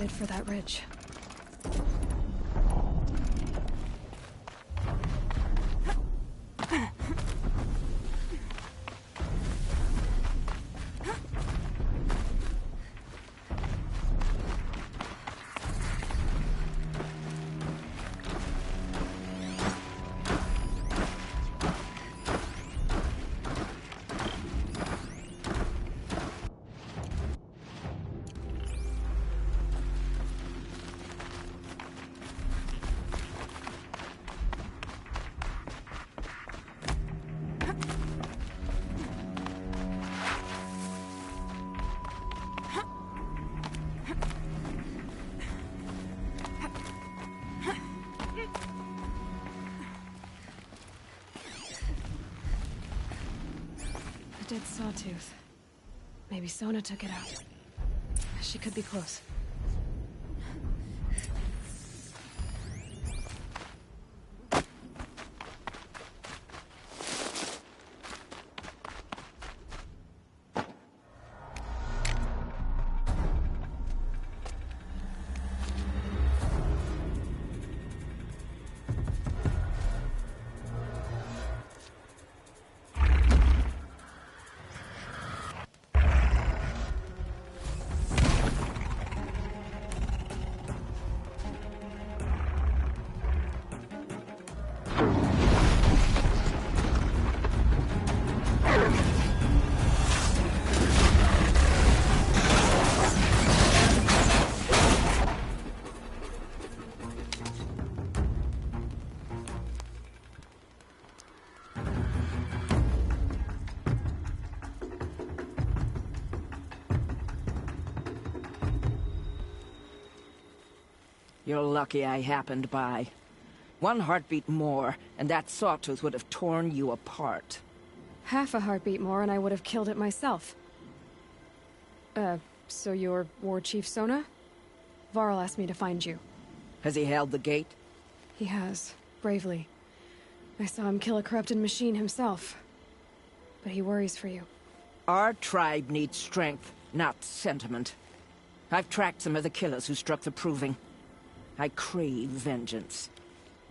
headed for that ridge. A dead sawtooth. Maybe Sona took it out. She could be close. You're lucky I happened by. One heartbeat more, and that sawtooth would have torn you apart. Half a heartbeat more and I would have killed it myself. So you're War Chief Sona? Varl asked me to find you. Has he held the gate? He has, bravely. I saw him kill a corrupted machine himself. But he worries for you. Our tribe needs strength, not sentiment. I've tracked some of the killers who struck the Proving. I crave vengeance.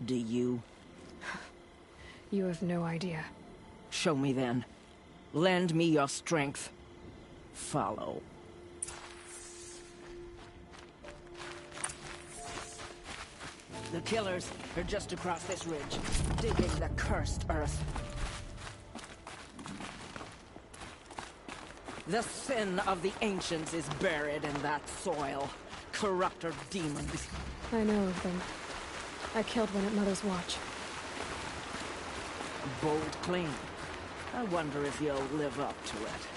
Do you? You have no idea. Show me then. Lend me your strength. Follow. The killers are just across this ridge, digging the cursed earth. The sin of the ancients is buried in that soil. Corrupter demons. I know of them. I killed one at Mother's Watch. Bold claim. I wonder if you'll live up to it.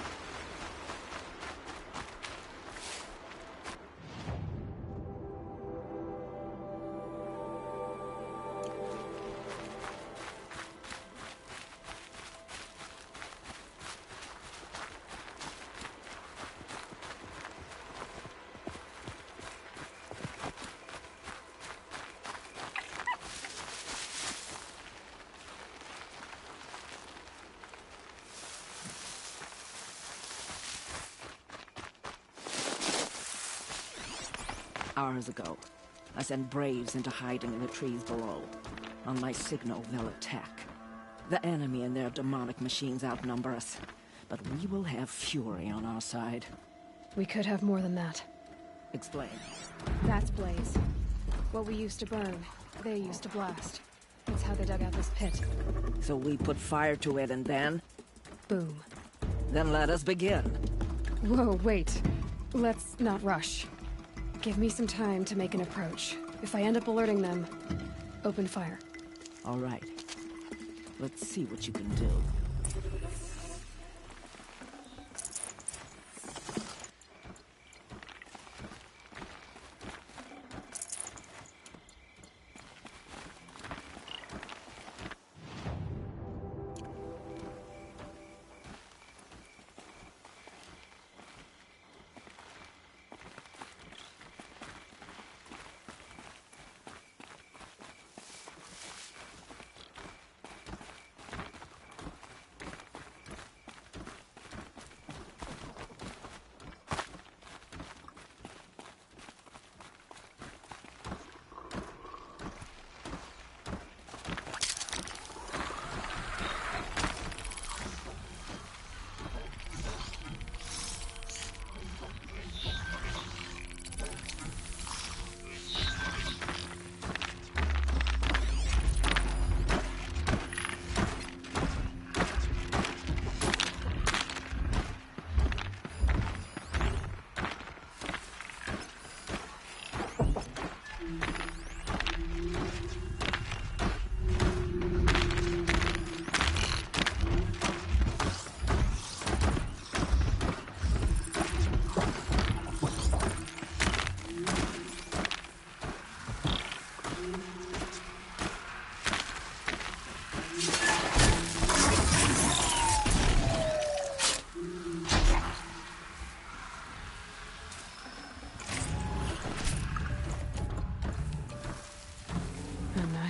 Hours ago, I sent Braves into hiding in the trees below. On my signal, they'll attack. The enemy and their demonic machines outnumber us, but we will have fury on our side. We could have more than that. Explain. That's Blaze. What we used to burn, they used to blast. That's how they dug out this pit. So we put fire to it and then? Boom. Then let us begin. Whoa, wait. Let's not rush. Give me some time to make an approach. If I end up alerting them, open fire. All right. Let's see what you can do.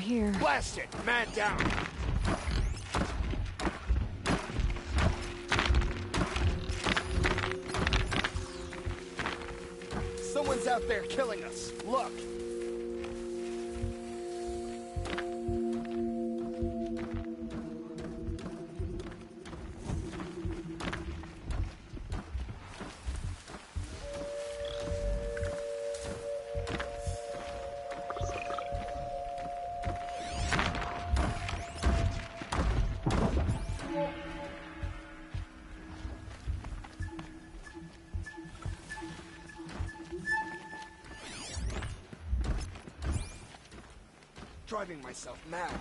here. Blast it! Man down! Someone's out there killing us. Look! Driving myself mad.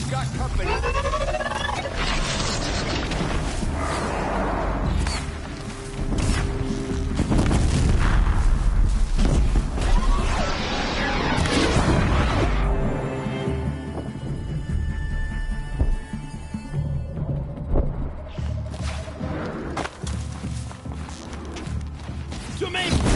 Got company. To me!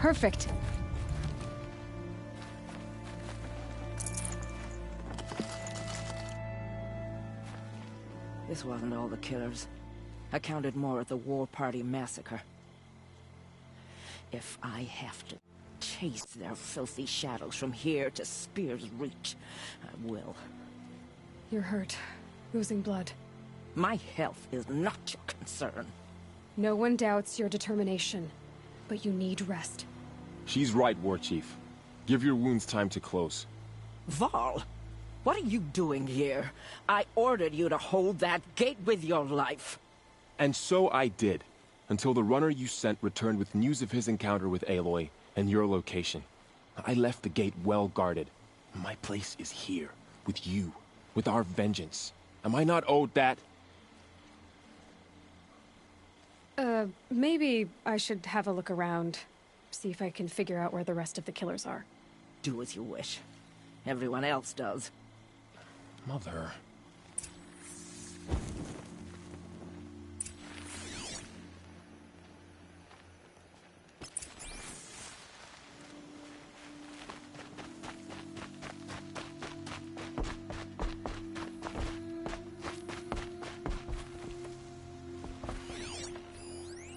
Perfect. This wasn't all the killers. I counted more at the War Party massacre. If I have to chase their filthy shadows from here to Spear's Reach, I will. You're hurt. Losing blood. My health is not your concern. No one doubts your determination, but you need rest. She's right, War Chief. Give your wounds time to close. Varl, what are you doing here? I ordered you to hold that gate with your life. And so I did, until the runner you sent returned with news of his encounter with Aloy and your location. I left the gate well guarded. My place is here, with you, with our vengeance. Am I not owed that? Maybe I should have a look around. See if I can figure out where the rest of the killers are. Do as you wish. Everyone else does. Mother...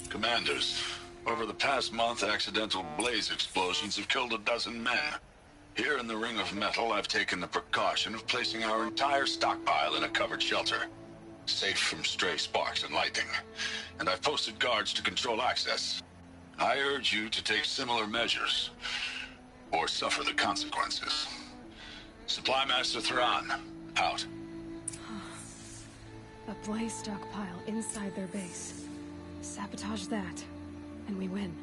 Commanders, over the past month, accidental blaze explosions have killed a dozen men. Here in the Ring of Metal, I've taken the precaution of placing our entire stockpile in a covered shelter, safe from stray sparks and lightning. And I've posted guards to control access. I urge you to take similar measures, or suffer the consequences. Supply Master Thran, out. A blaze stockpile inside their base. Sabotage that, and we win.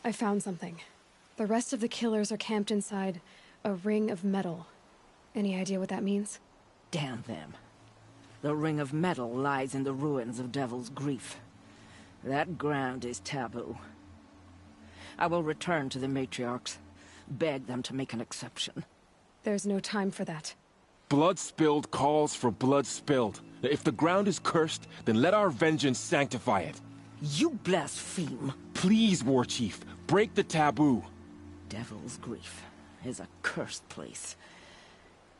I found something. The rest of the killers are camped inside a ring of metal. Any idea what that means? Damn them. The Ring of Metal lies in the ruins of Devil's Grief. That ground is taboo. I will return to the matriarchs, beg them to make an exception. There's no time for that. Blood spilled calls for blood spilled. If the ground is cursed, then let our vengeance sanctify it. You blaspheme! Please, War Chief, break the taboo. Devil's Grief is a cursed place.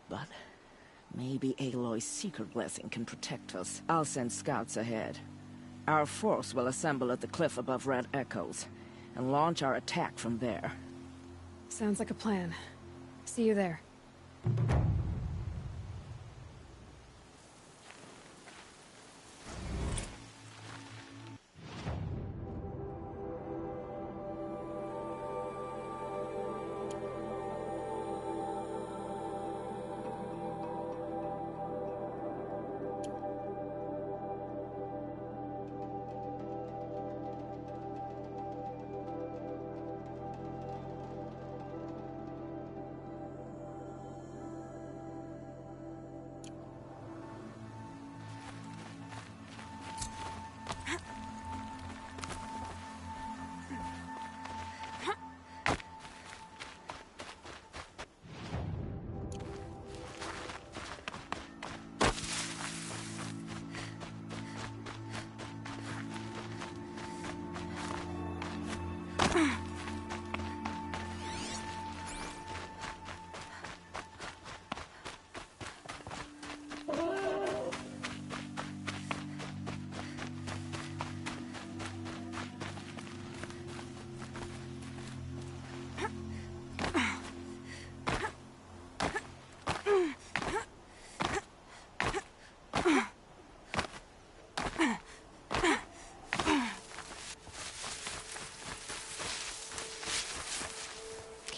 But maybe Aloy's secret blessing can protect us. I'll send scouts ahead. Our force will assemble at the cliff above Red Echoes, and launch our attack from there. Sounds like a plan. See you there.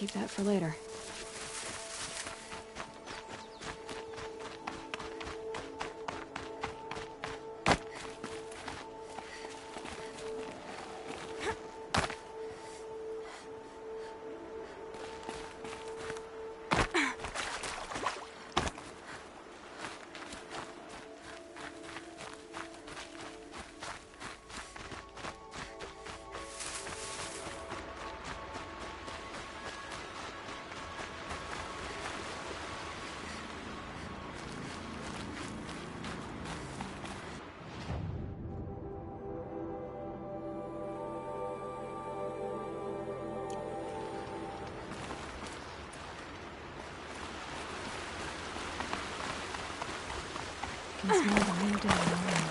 keep that for later. Can smell the new day already.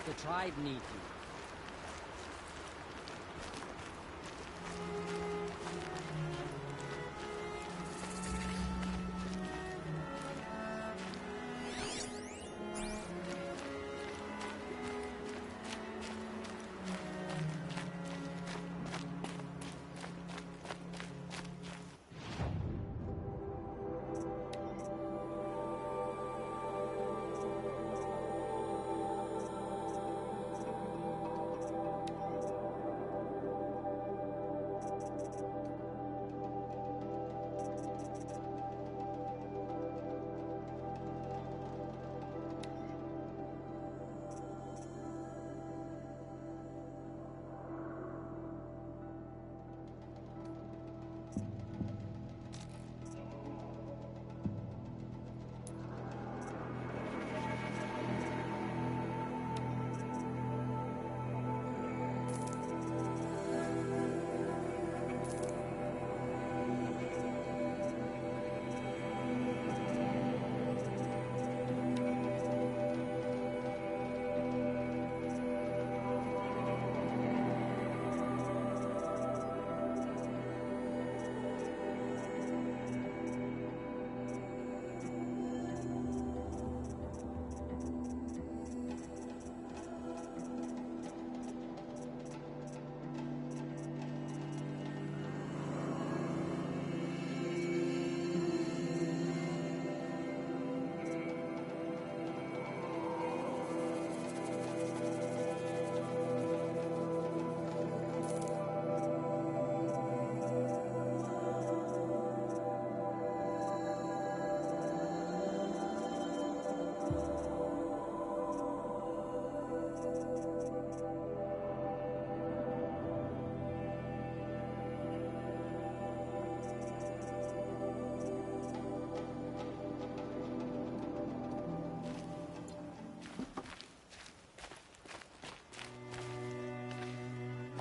The tribe need you.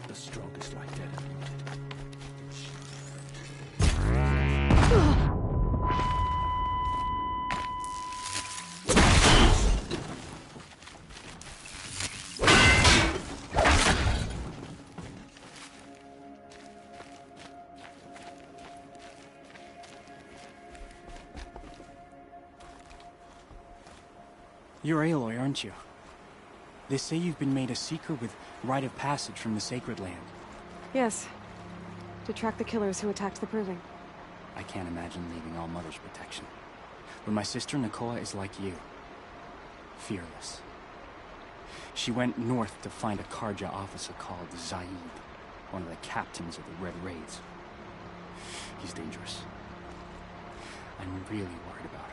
The strongest lie dead and rooted. You're Aloy, aren't you? They say you've been made a seeker with rite of passage from the Sacred Land. Yes. To track the killers who attacked the Proving. I can't imagine leaving All Mother's protection. But my sister Nakoa is like you. Fearless. She went north to find a Karja officer called Zaid, one of the captains of the Red Raids. He's dangerous. I'm really worried about her.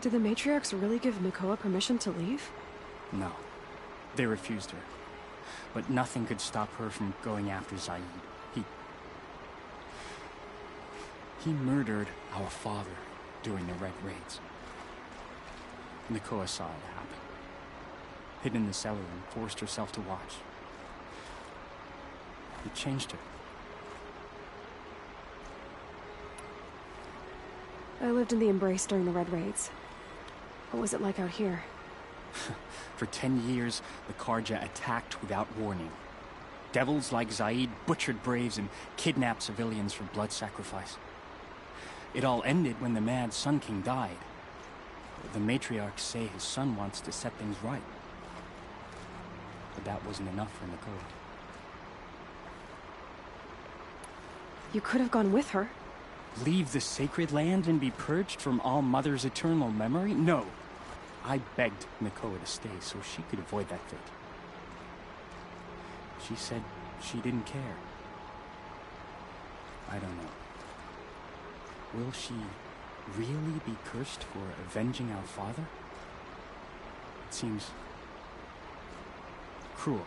Did the matriarchs really give Nakoa permission to leave? No. They refused her. But nothing could stop her from going after Zaid. He murdered our father during the Red Raids. Nakoa saw it happen. Hid in the cellar and forced herself to watch. It changed her. I lived in the Embrace during the Red Raids. What was it like out here? For 10 years, the Carja attacked without warning. Devils like Zaid butchered Braves and kidnapped civilians for blood sacrifice. It all ended when the mad Sun King died. The matriarchs say his son wants to set things right. But that wasn't enough for Nakoa. You could have gone with her. Leave the sacred land and be purged from All Mother's eternal memory? No. I begged Nakoa to stay so she could avoid that fate. She said she didn't care. I don't know. Will she really be cursed for avenging our father? It seems cruel.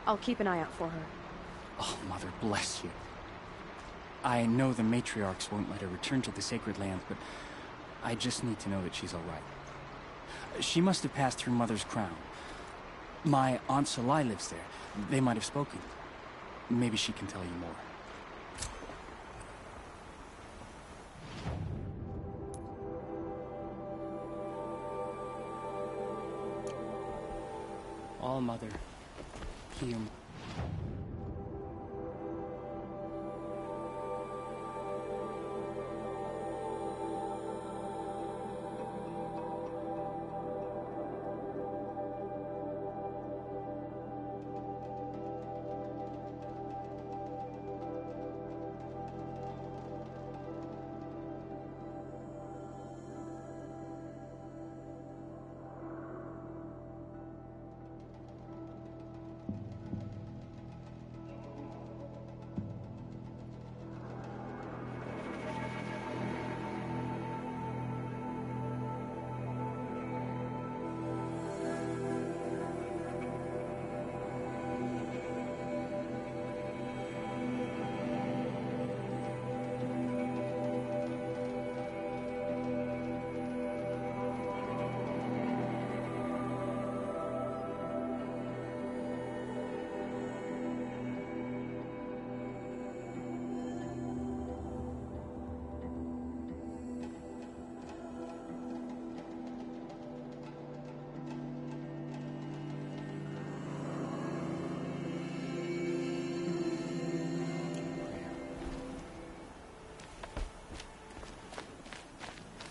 I'll keep an eye out for her. Oh, Mother bless you. I know the matriarchs won't let her return to the sacred land, but I just need to know that she's all right. She must have passed through Mother's crown. My Aunt Salai lives there. They might have spoken. Maybe she can tell you more. All Mother, Kium.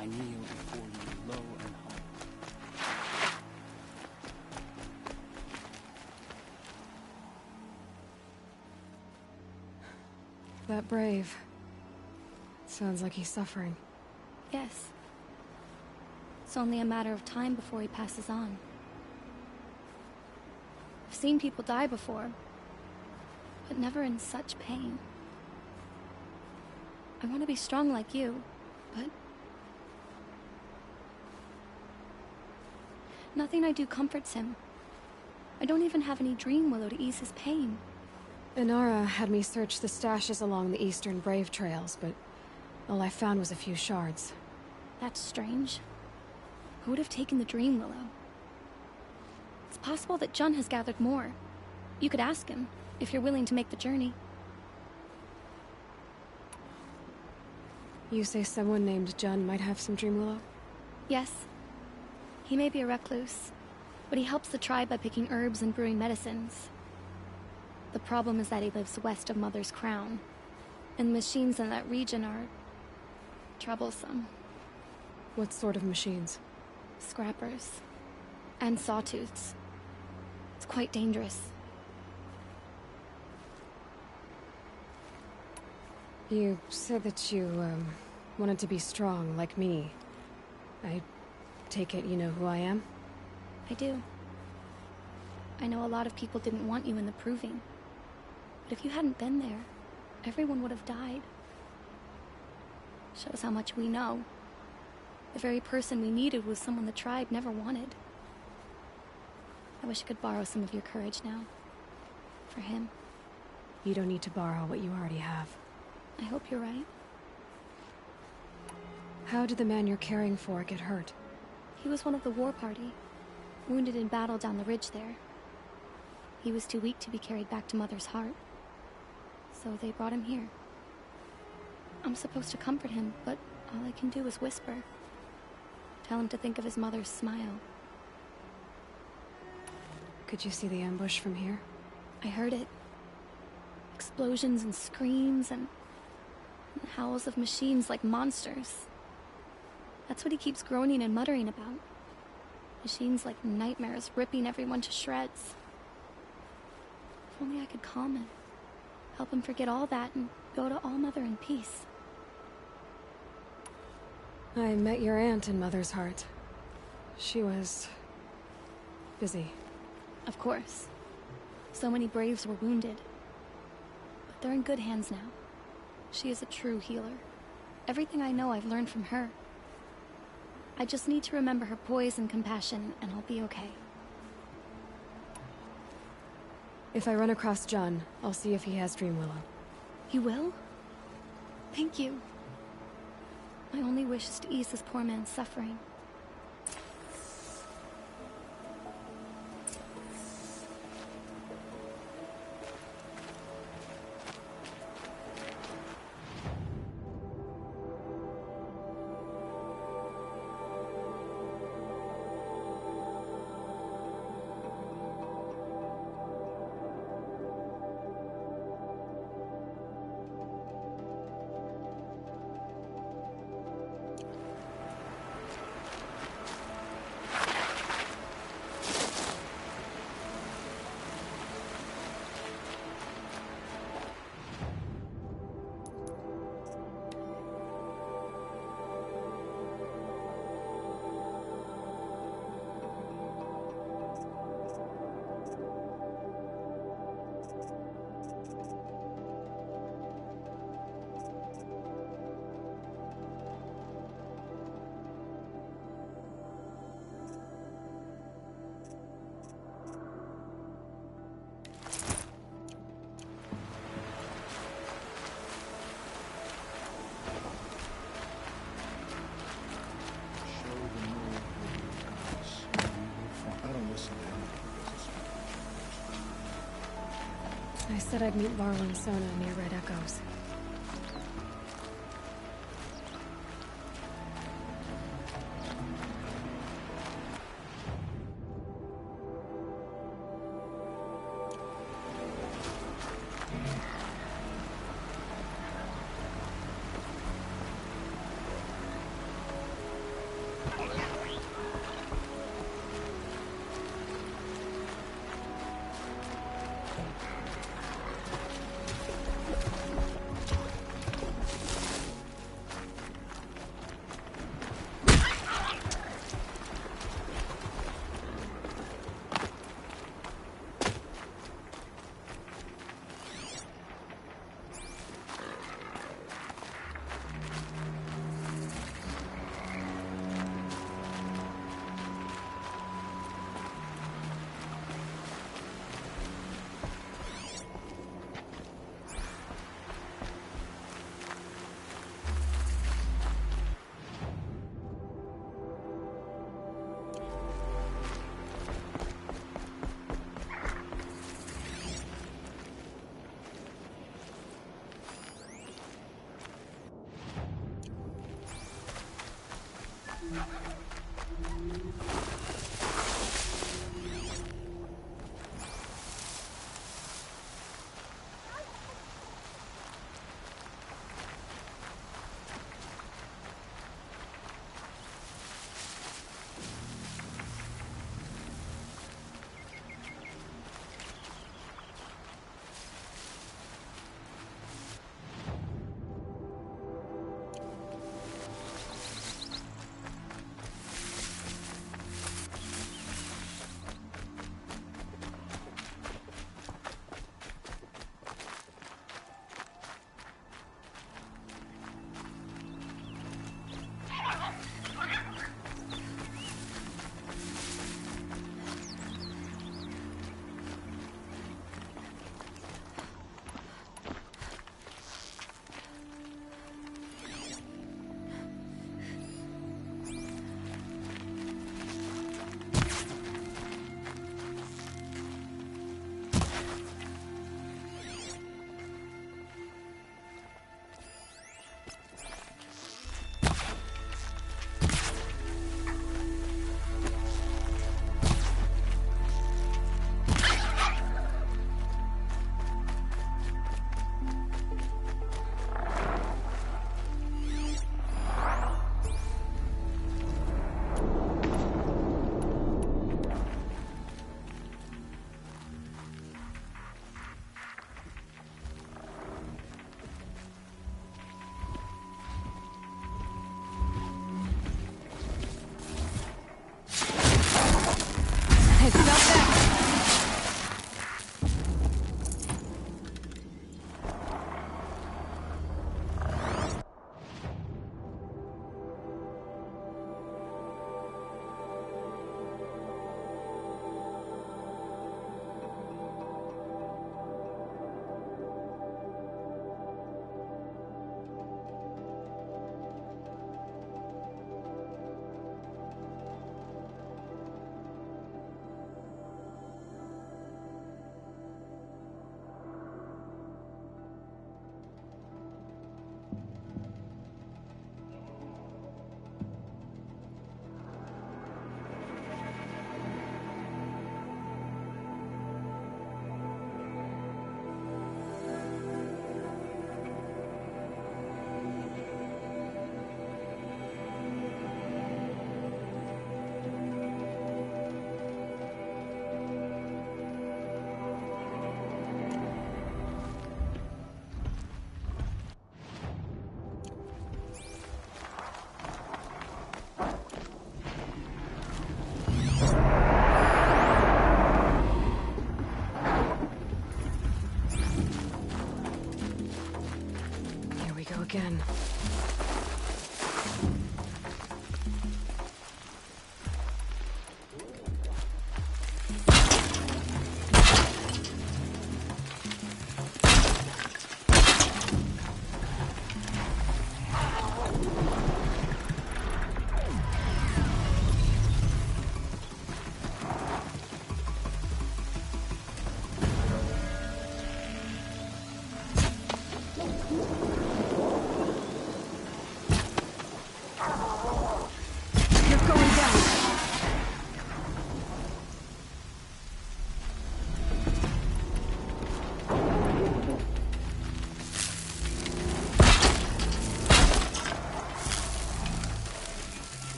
I kneel before you low and humble. That brave. Sounds like he's suffering. Yes. It's only a matter of time before he passes on. I've seen people die before, but never in such pain. I want to be strong like you, but nothing I do comforts him. I don't even have any dream willow to ease his pain. Inara had me search the stashes along the eastern Brave trails, but all I found was a few shards. That's strange. Who would have taken the dream willow? It's possible that Jun has gathered more. You could ask him, if you're willing to make the journey. You say someone named Jun might have some dream willow? Yes. He may be a recluse, but he helps the tribe by picking herbs and brewing medicines. The problem is that he lives west of Mother's Crown, and the machines in that region are troublesome. What sort of machines? Scrappers. And sawtooths. It's quite dangerous. You said that you, wanted to be strong, like me. I take it you know who I am? I do. I know a lot of people didn't want you in the Proving. But if you hadn't been there, everyone would have died. Shows how much we know. The very person we needed was someone the tribe never wanted. I wish I could borrow some of your courage now. For him. You don't need to borrow what you already have. I hope you're right. How did the man you're caring for get hurt? He was one of the war party, wounded in battle down the ridge there. He was too weak to be carried back to Mother's heart. So they brought him here. I'm supposed to comfort him, but all I can do is whisper. Tell him to think of his mother's smile. Could you see the ambush from here? I heard it. Explosions and screams and howls of machines like monsters. That's what he keeps groaning and muttering about. Machines like nightmares ripping everyone to shreds. If only I could calm him. Help him forget all that and go to All Mother in peace. I met your aunt in Mother's heart. She was... busy. Of course. So many Braves were wounded. But they're in good hands now. She is a true healer. Everything I know I've learned from her. I just need to remember her poise and compassion, and I'll be okay. If I run across John, I'll see if he has Dreamwillow. You will? Thank you. My only wish is to ease this poor man's suffering. I said I'd meet Varl and Sona near Red Echoes.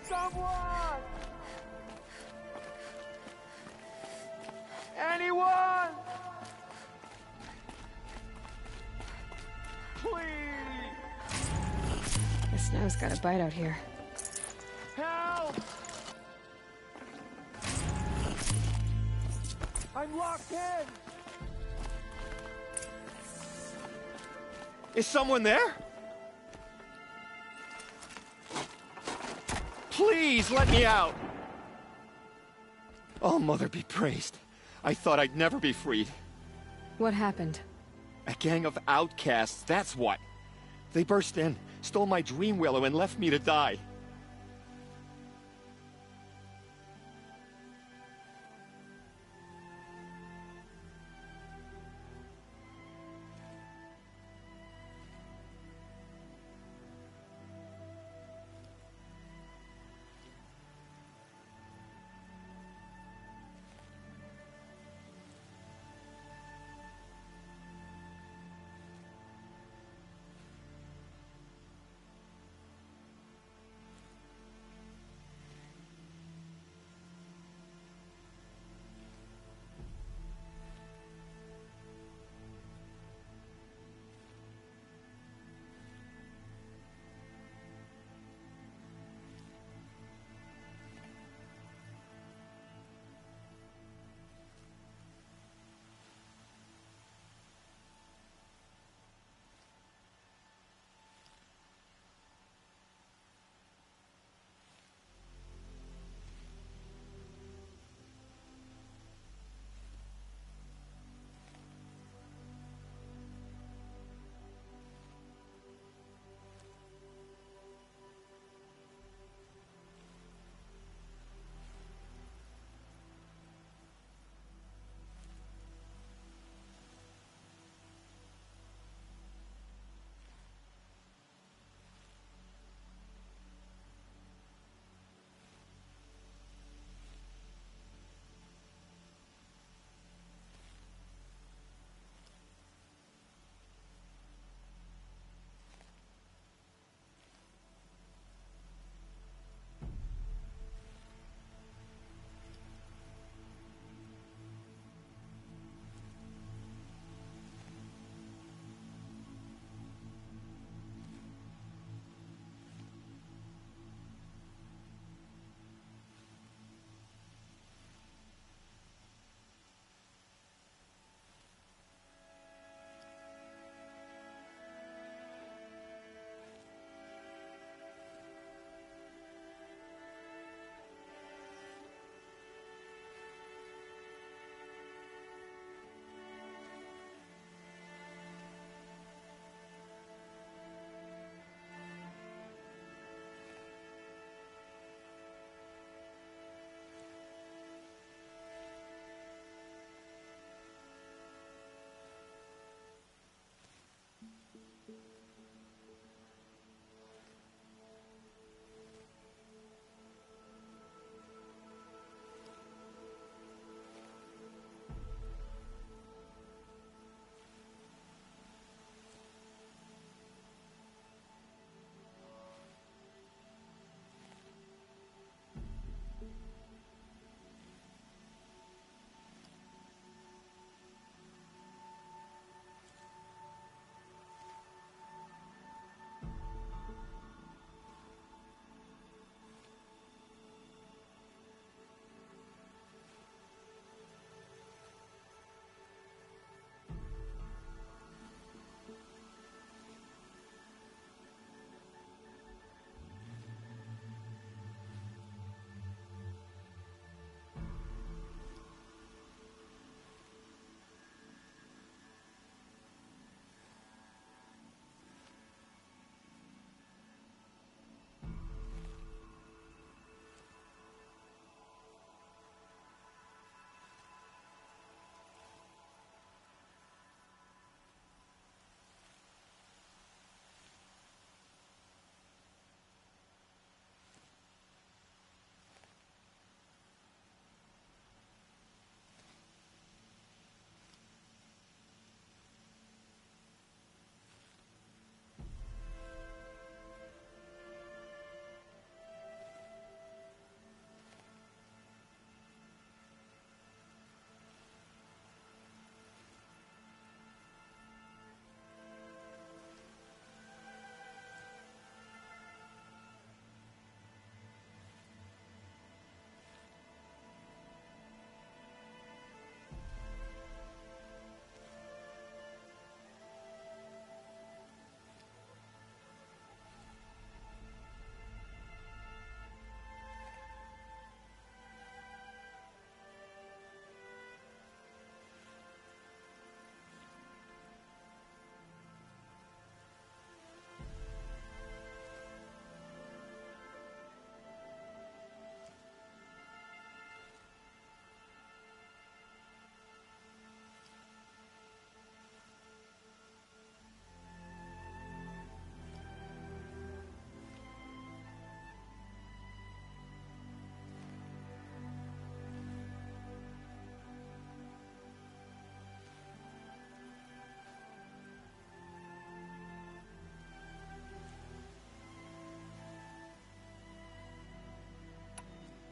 Someone! Anyone! Please! The snow's got a bite out here. Help! I'm locked in! Is someone there? Please, let me out! Oh, Mother be praised. I thought I'd never be freed. What happened? A gang of outcasts, that's what. They burst in, stole my dream willow, and left me to die.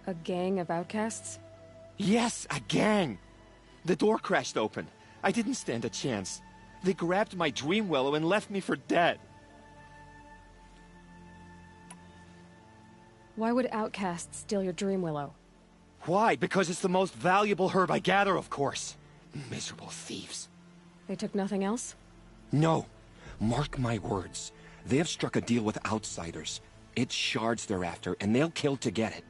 A gang of outcasts? Yes, a gang! The door crashed open. I didn't stand a chance. They grabbed my dream willow and left me for dead. Why would outcasts steal your dream willow? Why? Because it's the most valuable herb I gather, of course. Miserable thieves. They took nothing else? No. Mark my words. They have struck a deal with outsiders. It's shards they're after, and they'll kill to get it.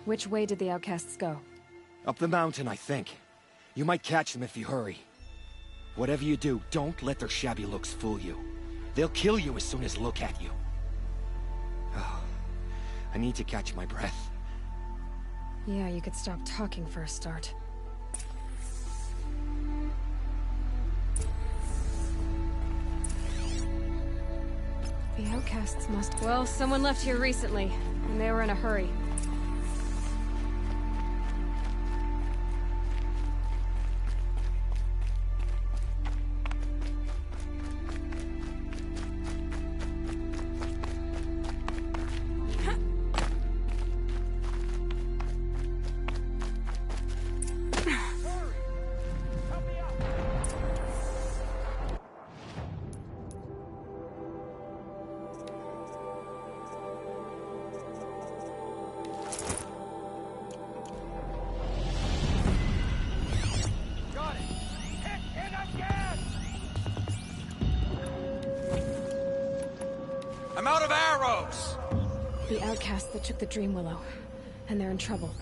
Which way did the outcasts go? Up the mountain, I think. You might catch them if you hurry. Whatever you do, don't let their shabby looks fool you. They'll kill you as soon as look at you. Oh, I need to catch my breath. Yeah, you could stop talking for a start. The outcasts must... Well, someone left here recently, and they were in a hurry. I'm out of arrows! The outcasts that took the Dream Willow, and they're in trouble.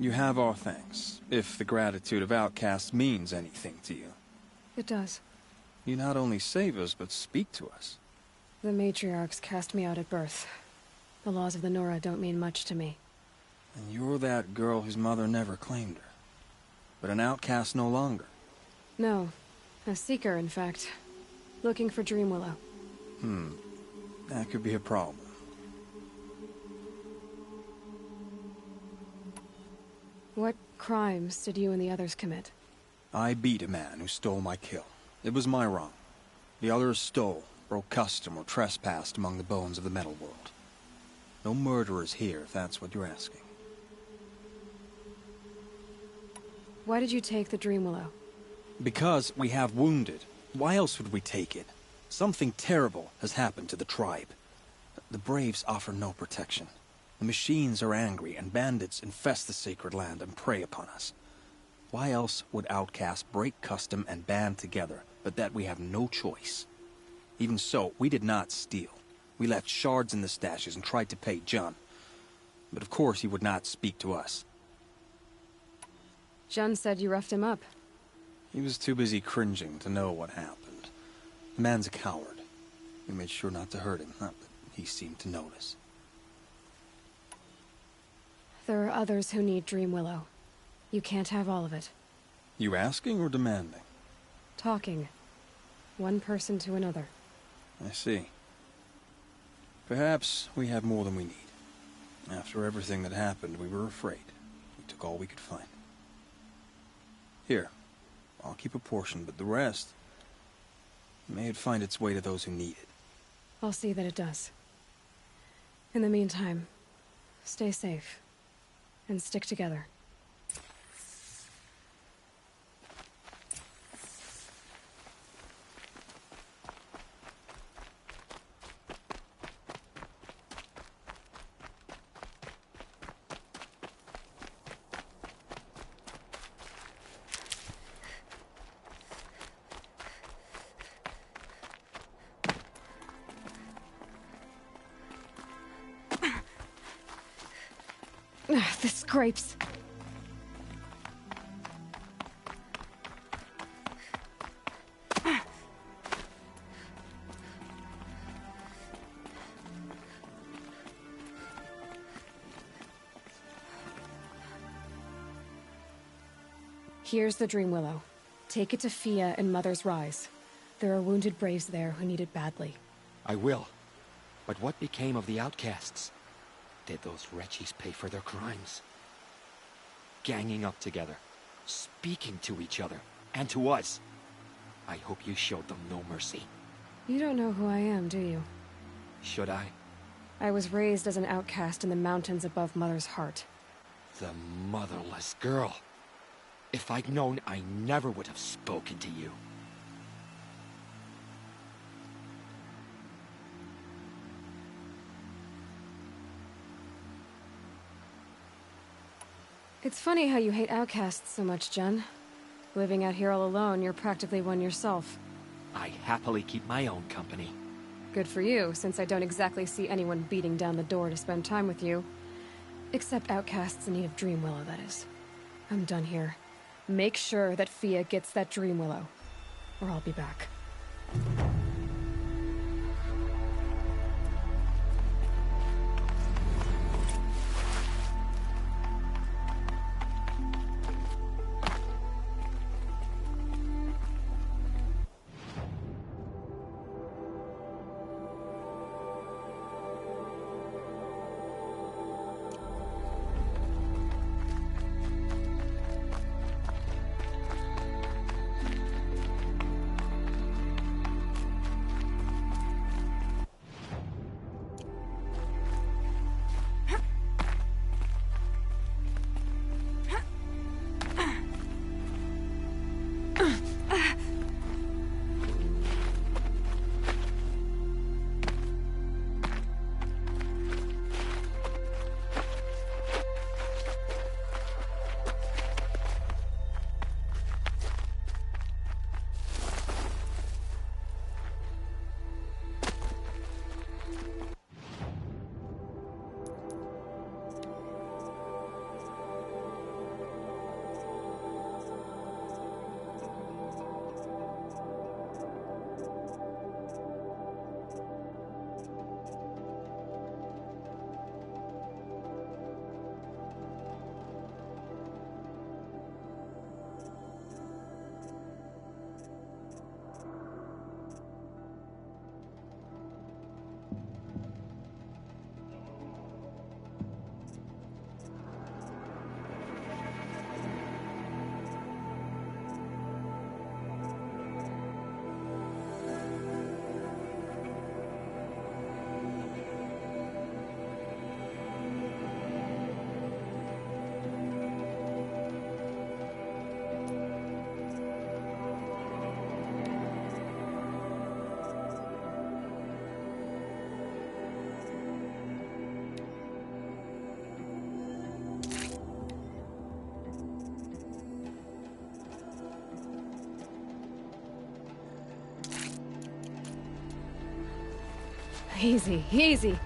You have our thanks, if the gratitude of outcasts means anything to you. It does. You not only save us, but speak to us. The matriarchs cast me out at birth. The laws of the Nora don't mean much to me. And you're that girl whose mother never claimed her. But an outcast no longer. No. A seeker, in fact. Looking for Dreamwillow. That could be a problem. What crimes did you and the others commit? I beat a man who stole my kill. It was my wrong. The others stole, broke custom, or trespassed among the bones of the metal world. No murderers here, if that's what you're asking. Why did you take the Dreamwillow? Because we have wounded. Why else would we take it? Something terrible has happened to the tribe. The Braves offer no protection. The machines are angry, and bandits infest the sacred land and prey upon us. Why else would outcasts break custom and band together, but that we have no choice? Even so, we did not steal. We left shards in the stashes and tried to pay Jun. But of course he would not speak to us. Jun said you roughed him up. He was too busy cringing to know what happened. The man's a coward. We made sure not to hurt him, not that he seemed to notice. There are others who need Dreamwillow. You can't have all of it. You asking or demanding? Talking. One person to another. I see. Perhaps we have more than we need. After everything that happened, we were afraid. We took all we could find. Here, I'll keep a portion, but the rest... may it find its way to those who need it. I'll see that it does. In the meantime, stay safe. And stick together. The scrapes. Here's the Dreamwillow. Take it to Fia and Mother's Rise. There are wounded Braves there who need it badly. I will. But what became of the outcasts? Did those wretches pay for their crimes? Ganging up together, speaking to each other, and to us. I hope you showed them no mercy. You don't know who I am, do you? Should I? I was raised as an outcast in the mountains above Mother's Heart. The motherless girl. If I'd known, I never would have spoken to you. It's funny how you hate outcasts so much, Jun. Living out here all alone, you're practically one yourself. I happily keep my own company. Good for you, since I don't exactly see anyone beating down the door to spend time with you. Except outcasts in need of Dreamwillow, that is. I'm done here. Make sure that Fia gets that Dreamwillow, or I'll be back. Easy, easy.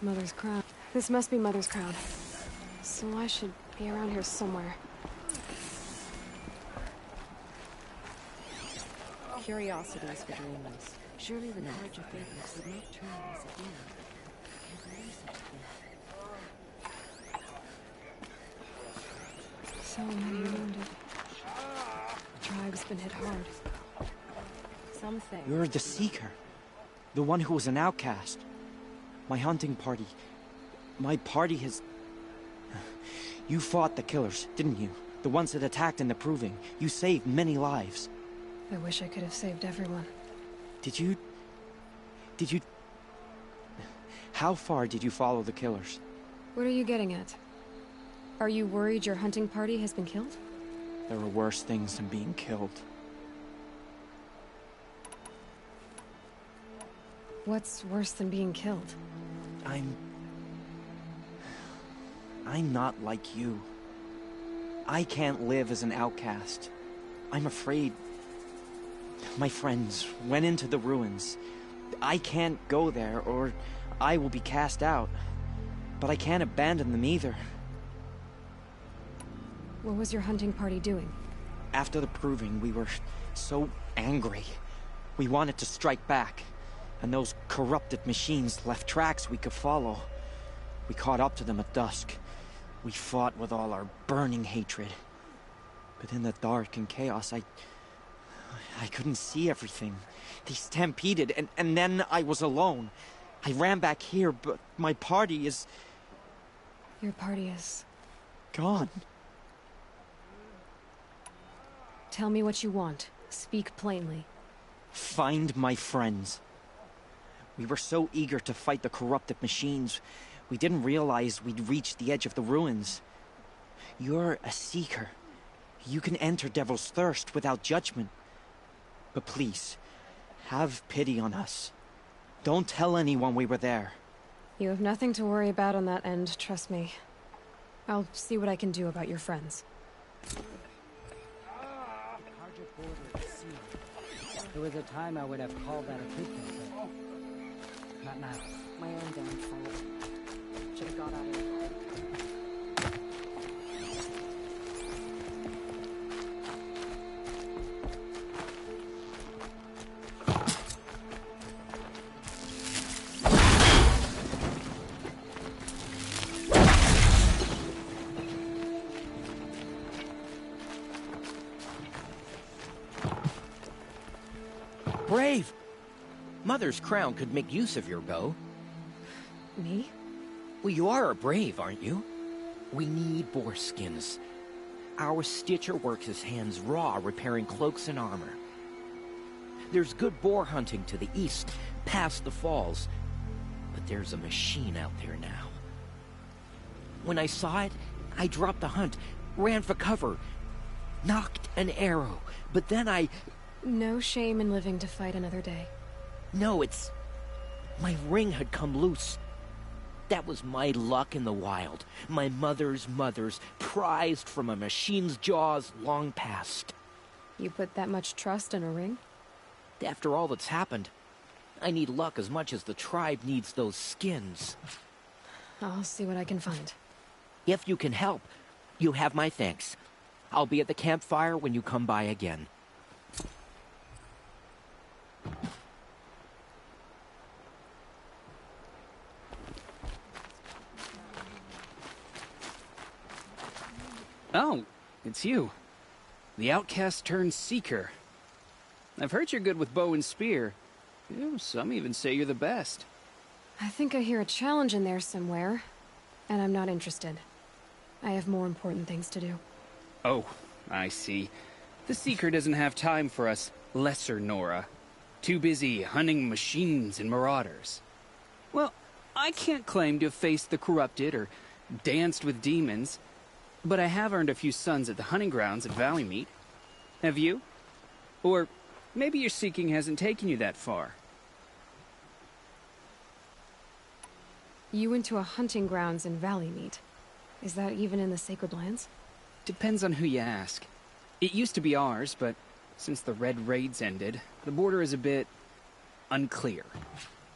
Mother's Crown. This must be Mother's Crown. So I should be around here somewhere. Curiosities for dreamers. Surely the knowledge of Phoenix would not turn us again. Can't believe such a thing. So many wounded. The tribe's been hit hard. Something. You're the Seeker. The one who was an outcast. My hunting party. My party has... You fought the killers, didn't you? The ones that attacked in the Proving. You saved many lives. I wish I could have saved everyone. Did you... How far did you follow the killers? What are you getting at? Are you worried your hunting party has been killed? There are worse things than being killed. What's worse than being killed? I'm not like you. I can't live as an outcast. I'm afraid... My friends went into the ruins. I can't go there, or I will be cast out. But I can't abandon them either. What was your hunting party doing? After the Proving, we were so angry. We wanted to strike back. And those corrupted machines left tracks we could follow. We caught up to them at dusk. We fought with all our burning hatred. But in the dark and chaos, I couldn't see everything. They stampeded, and then I was alone. I ran back here, but my party is... Your party is... gone. Tell me what you want. Speak plainly. Find my friends. We were so eager to fight the corrupted machines, we didn't realize we'd reached the edge of the ruins. You're a Seeker. You can enter Devil's Thirst without judgment. But please, have pity on us. Don't tell anyone we were there. You have nothing to worry about on that end, trust me. I'll see what I can do about your friends. There was a time I would have called that a treatment, but not now. My own downfall. Should have got out of it. Brave! Mother's Crown could make use of your bow. Me? Well, you are a brave, aren't you? We need boar skins. Our Stitcher works his hands raw repairing cloaks and armor. There's good boar hunting to the east, past the falls. But there's a machine out there now. When I saw it, I dropped the hunt, ran for cover, knocked an arrow, but then I... No shame in living to fight another day. No, it's... My ring had come loose. That was my luck in the wild. My mother's prized from a machine's jaws long past. You put that much trust in a ring? After all that's happened, I need luck as much as the tribe needs those skins. I'll see what I can find. If you can help, you have my thanks. I'll be at the campfire when you come by again. Oh, it's you. The outcast turned seeker. I've heard you're good with bow and spear. Some even say you're the best. I think I hear a challenge in there somewhere, and I'm not interested. I have more important things to do. Oh, I see. The Seeker doesn't have time for us lesser Nora. Too busy hunting machines and marauders. Well, I can't claim to have faced the corrupted or danced with demons, but I have earned a few sons at the hunting grounds at Valleymeet. Have you? Or maybe your seeking hasn't taken you that far. You went to a hunting grounds in Valleymeet. Is that even in the Sacred Lands? Depends on who you ask. It used to be ours, but since the Red Raids ended, the border is a bit unclear.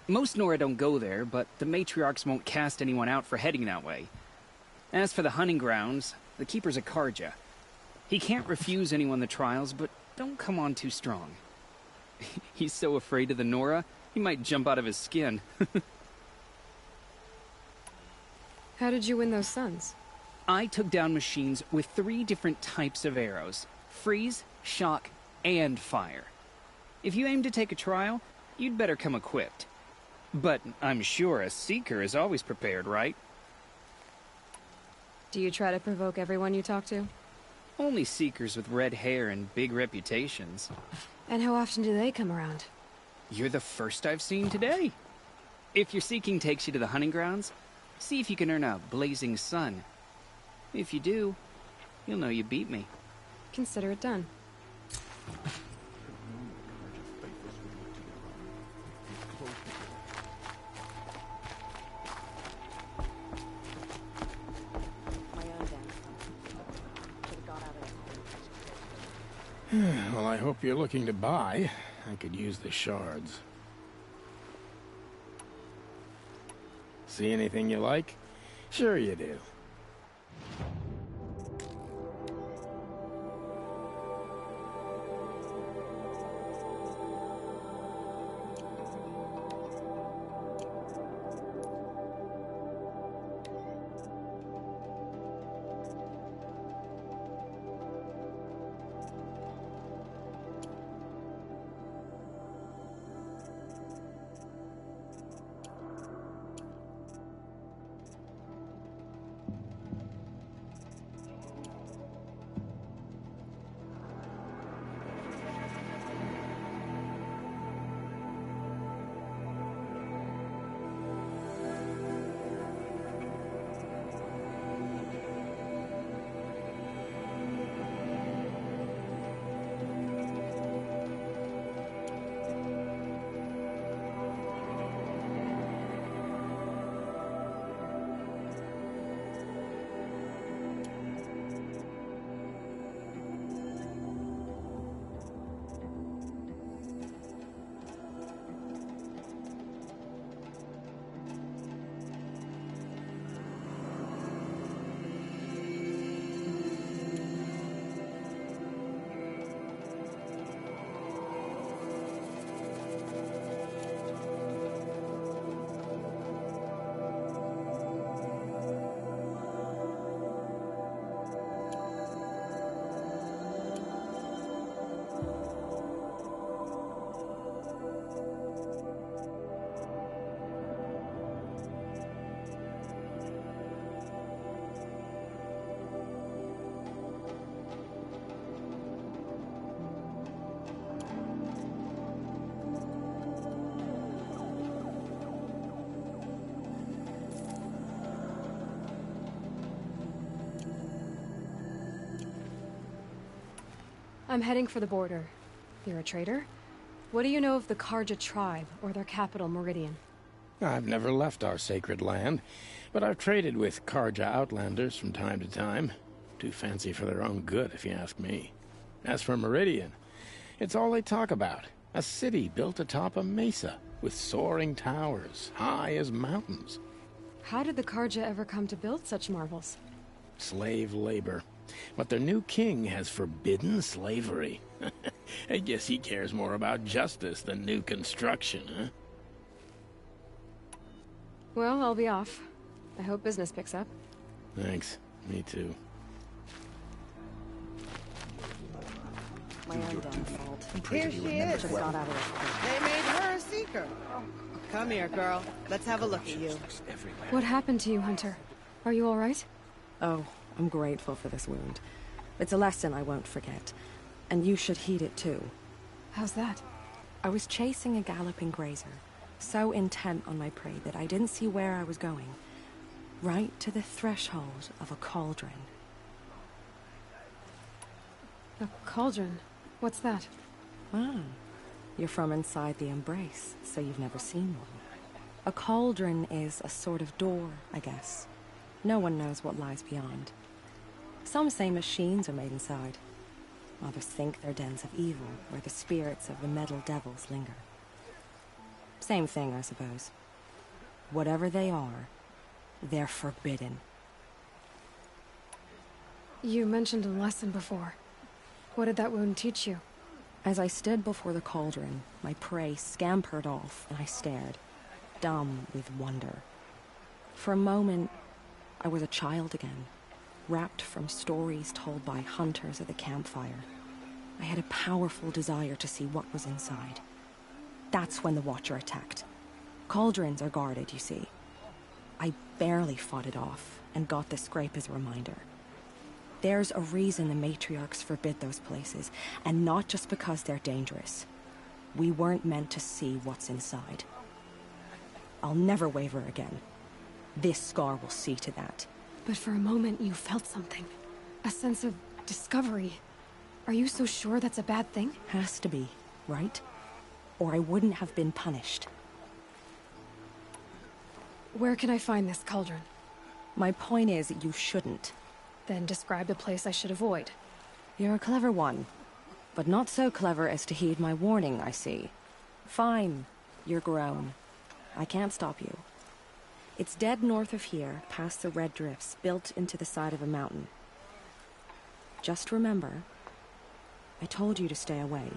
Most Nora don't go there, but the matriarchs won't cast anyone out for heading that way. As for the hunting grounds, the keeper's a Karja. He can't refuse anyone the trials, but don't come on too strong. He's so afraid of the Nora, he might jump out of his skin. How did you win those sons? I took down machines with 3 different types of arrows. Freeze, shock, and fire. If you aim to take a trial, you'd better come equipped. But I'm sure a Seeker is always prepared, right? Do you try to provoke everyone you talk to? Only Seekers with red hair and big reputations. And how often do they come around? You're the first I've seen today. If your seeking takes you to the hunting grounds, see if you can earn a blazing sun. If you do, you'll know you beat me. Consider it done. Well, I hope you're looking to buy. I could use the shards. See anything you like? Sure you do. I'm heading for the border. You're a trader? What do you know of the Carja tribe, or their capital, Meridian? I've never left our sacred land, but I've traded with Carja outlanders from time to time. Too fancy for their own good, if you ask me. As for Meridian, it's all they talk about. A city built atop a mesa, with soaring towers, high as mountains. How did the Carja ever come to build such marvels? Slave labor. But their new king has forbidden slavery. I guess he cares more about justice than new construction, huh? Well, I'll be off. I hope business picks up. Thanks. Me too. My own damn fault. Here she is. Just got out of They made her a seeker. Come here, girl. Let's have a look at you. What happened to you, Hunter? Are you all right? Oh, I'm grateful for this wound. It's a lesson I won't forget. And you should heed it too. How's that? I was chasing a galloping grazer, so intent on my prey that I didn't see where I was going. Right to the threshold of a cauldron. A cauldron? What's that? Ah, you're from inside the Embrace, so you've never seen one. A cauldron is a sort of door, I guess. No one knows what lies beyond. Some say machines are made inside. Others think they're dens of evil, where the spirits of the metal devils linger. Same thing, I suppose. Whatever they are, they're forbidden. You mentioned a lesson before. What did that wound teach you? As I stood before the cauldron, my prey scampered off, and I stared, dumb with wonder. For a moment, I was a child again, wrapped from stories told by hunters at the campfire. I had a powerful desire to see what was inside. That's when the Watcher attacked. Cauldrons are guarded, you see. I barely fought it off, and got the scrape as a reminder. There's a reason the matriarchs forbid those places, and not just because they're dangerous. We weren't meant to see what's inside. I'll never waver again. This scar will see to that. But for a moment you felt something. A sense of discovery. Are you so sure that's a bad thing? Has to be, right? Or I wouldn't have been punished. Where can I find this cauldron? My point is, you shouldn't. Then describe the place I should avoid. You're a clever one. But not so clever as to heed my warning, I see. Fine. You're grown. I can't stop you. It's dead north of here, past the red drifts, built into the side of a mountain. Just remember, I told you to stay away.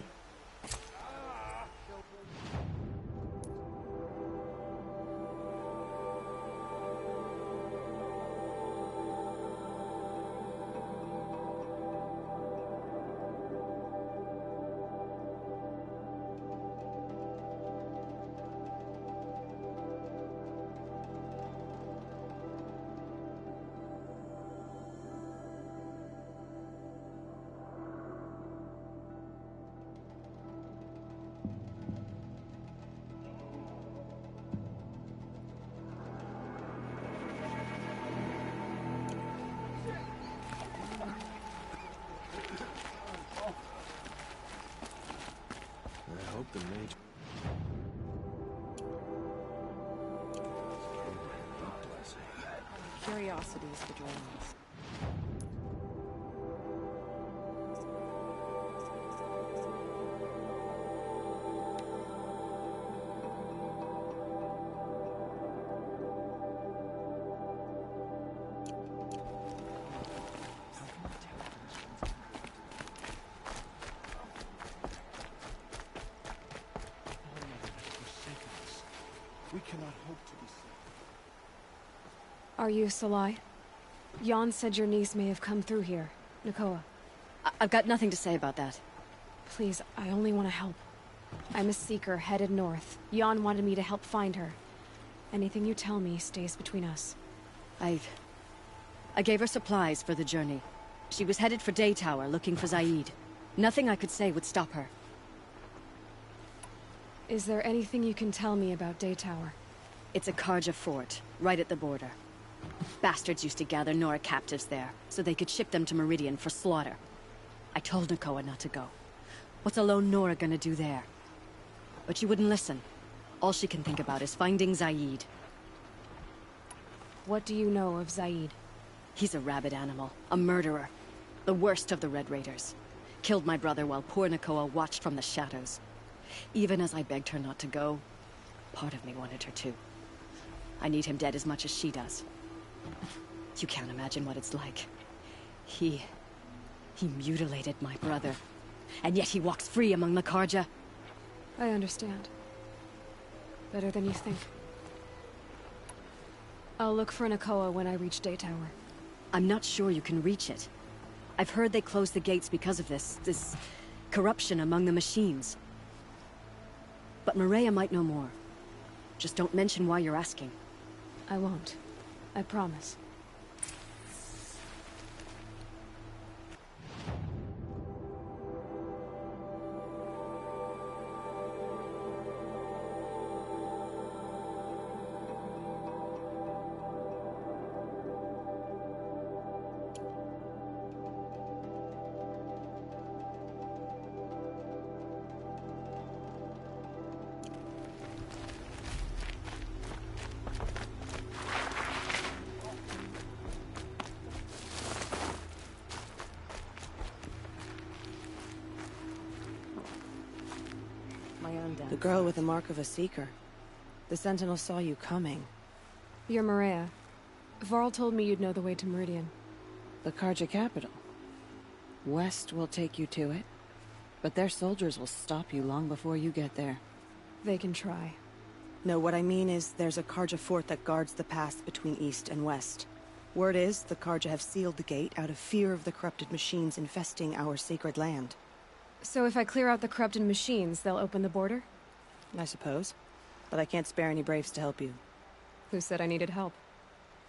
Curiosities for dreams. We cannot hope to be saved. Are you Salai? Jan said your niece may have come through here. Nakoa. I've got nothing to say about that. Please, I only want to help. I'm a seeker headed north. Jan wanted me to help find her. Anything you tell me stays between us. I gave her supplies for the journey. She was headed for Daytower, looking for Zaid. Nothing I could say would stop her. Is there anything you can tell me about Daytower? It's a Carja fort, right at the border. Bastards used to gather Nora captives there, so they could ship them to Meridian for slaughter. I told Nakoa not to go. What's a lone Nora gonna do there? But she wouldn't listen. All she can think about is finding Zaid. What do you know of Zaid? He's a rabid animal, a murderer. The worst of the Red Raiders. Killed my brother while poor Nakoa watched from the shadows. Even as I begged her not to go, part of me wanted her to. I need him dead as much as she does. You can't imagine what it's like. He mutilated my brother. And yet he walks free among the Karja. I understand. Better than you think. I'll look for Nakoa when I reach Daytower. I'm not sure you can reach it. I've heard they closed the gates because of this corruption among the machines. But Maria might know more. Just don't mention why you're asking. I won't. I promise. The girl with the mark of a seeker. The Sentinel saw you coming. You're Maria. Varl told me you'd know the way to Meridian. The Karja capital. West will take you to it, but their soldiers will stop you long before you get there. They can try. No, what I mean is there's a Karja fort that guards the pass between East and West. Word is the Karja have sealed the gate out of fear of the corrupted machines infesting our sacred land. So if I clear out the corrupted machines, they'll open the border? I suppose. But I can't spare any braves to help you. Who said I needed help?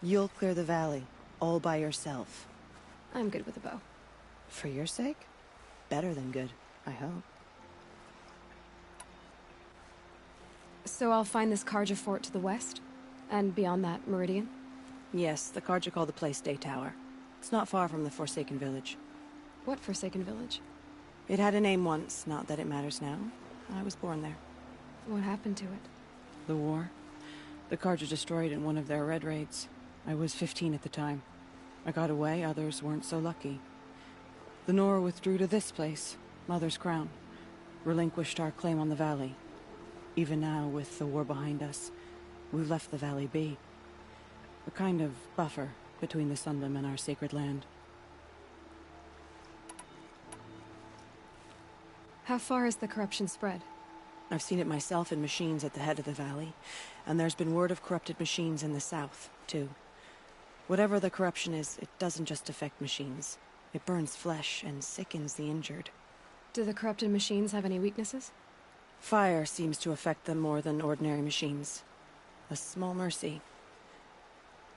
You'll clear the valley, all by yourself. I'm good with a bow. For your sake? Better than good, I hope. So I'll find this Karja fort to the west? And beyond that, Meridian? Yes, the Karja call the place Daytower. It's not far from the Forsaken Village. What Forsaken Village? It had a name once, not that it matters now. I was born there. What happened to it? The war. The Karja destroyed in one of their red raids. I was 15 at the time. I got away, others weren't so lucky. The Nora withdrew to this place, Mother's Crown. Relinquished our claim on the valley. Even now, with the war behind us, we've left the valley be. A kind of buffer between the Sundom and our sacred land. How far has the corruption spread? I've seen it myself in machines at the head of the valley, and there's been word of corrupted machines in the south, too. Whatever the corruption is, it doesn't just affect machines. It burns flesh and sickens the injured. Do the corrupted machines have any weaknesses? Fire seems to affect them more than ordinary machines. A small mercy.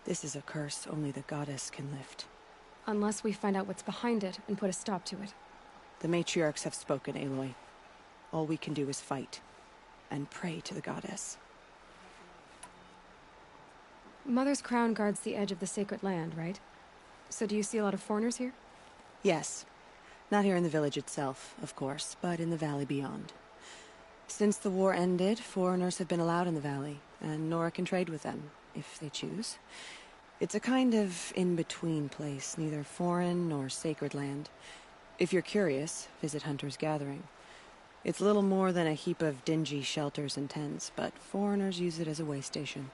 This is a curse only the goddess can lift. Unless we find out what's behind it and put a stop to it. The matriarchs have spoken, Aloy. All we can do is fight, and pray to the goddess. Mother's Crown guards the edge of the sacred land, right? So do you see a lot of foreigners here? Yes. Not here in the village itself, of course, but in the valley beyond. Since the war ended, foreigners have been allowed in the valley, and Nora can trade with them, if they choose. It's a kind of in-between place, neither foreign nor sacred land. If you're curious, visit Hunter's Gathering. It's little more than a heap of dingy shelters and tents, but foreigners use it as a way station.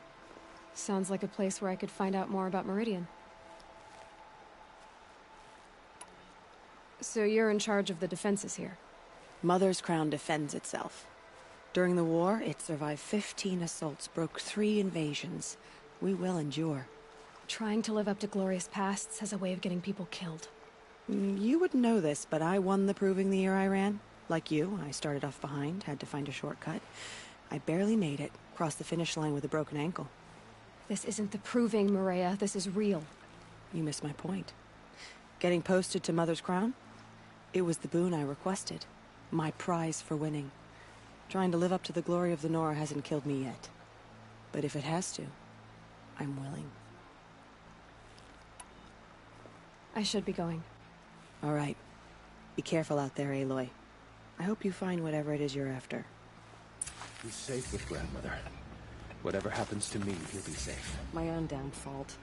Sounds like a place where I could find out more about Meridian. So you're in charge of the defenses here? Mother's Crown defends itself. During the war, it survived 15 assaults, broke 3 invasions. We will endure. Trying to live up to glorious pasts has a way of getting people killed. You wouldn't know this, but I won the proving the year I ran. Like you, I started off behind, had to find a shortcut. I barely made it, crossed the finish line with a broken ankle. This isn't the proving, Maria. This is real. You missed my point. Getting posted to Mother's Crown? It was the boon I requested. My prize for winning. Trying to live up to the glory of the Nora hasn't killed me yet. But if it has to, I'm willing. I should be going. All right. Be careful out there, Aloy. I hope you find whatever it is you're after. Be safe with Grandmother. Whatever happens to me, you'll be safe. My own damn fault.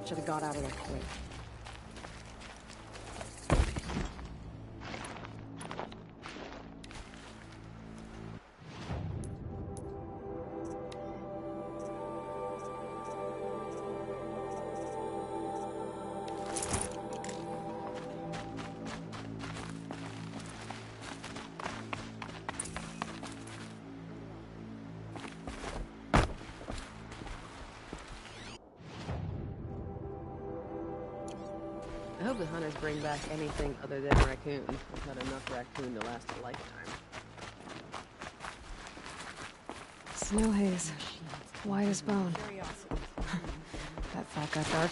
Should have got out of there quick. I hope the hunters bring back anything other than raccoon. We've had enough raccoon to last a lifetime. Snow haze. White as bone. That thought got dark.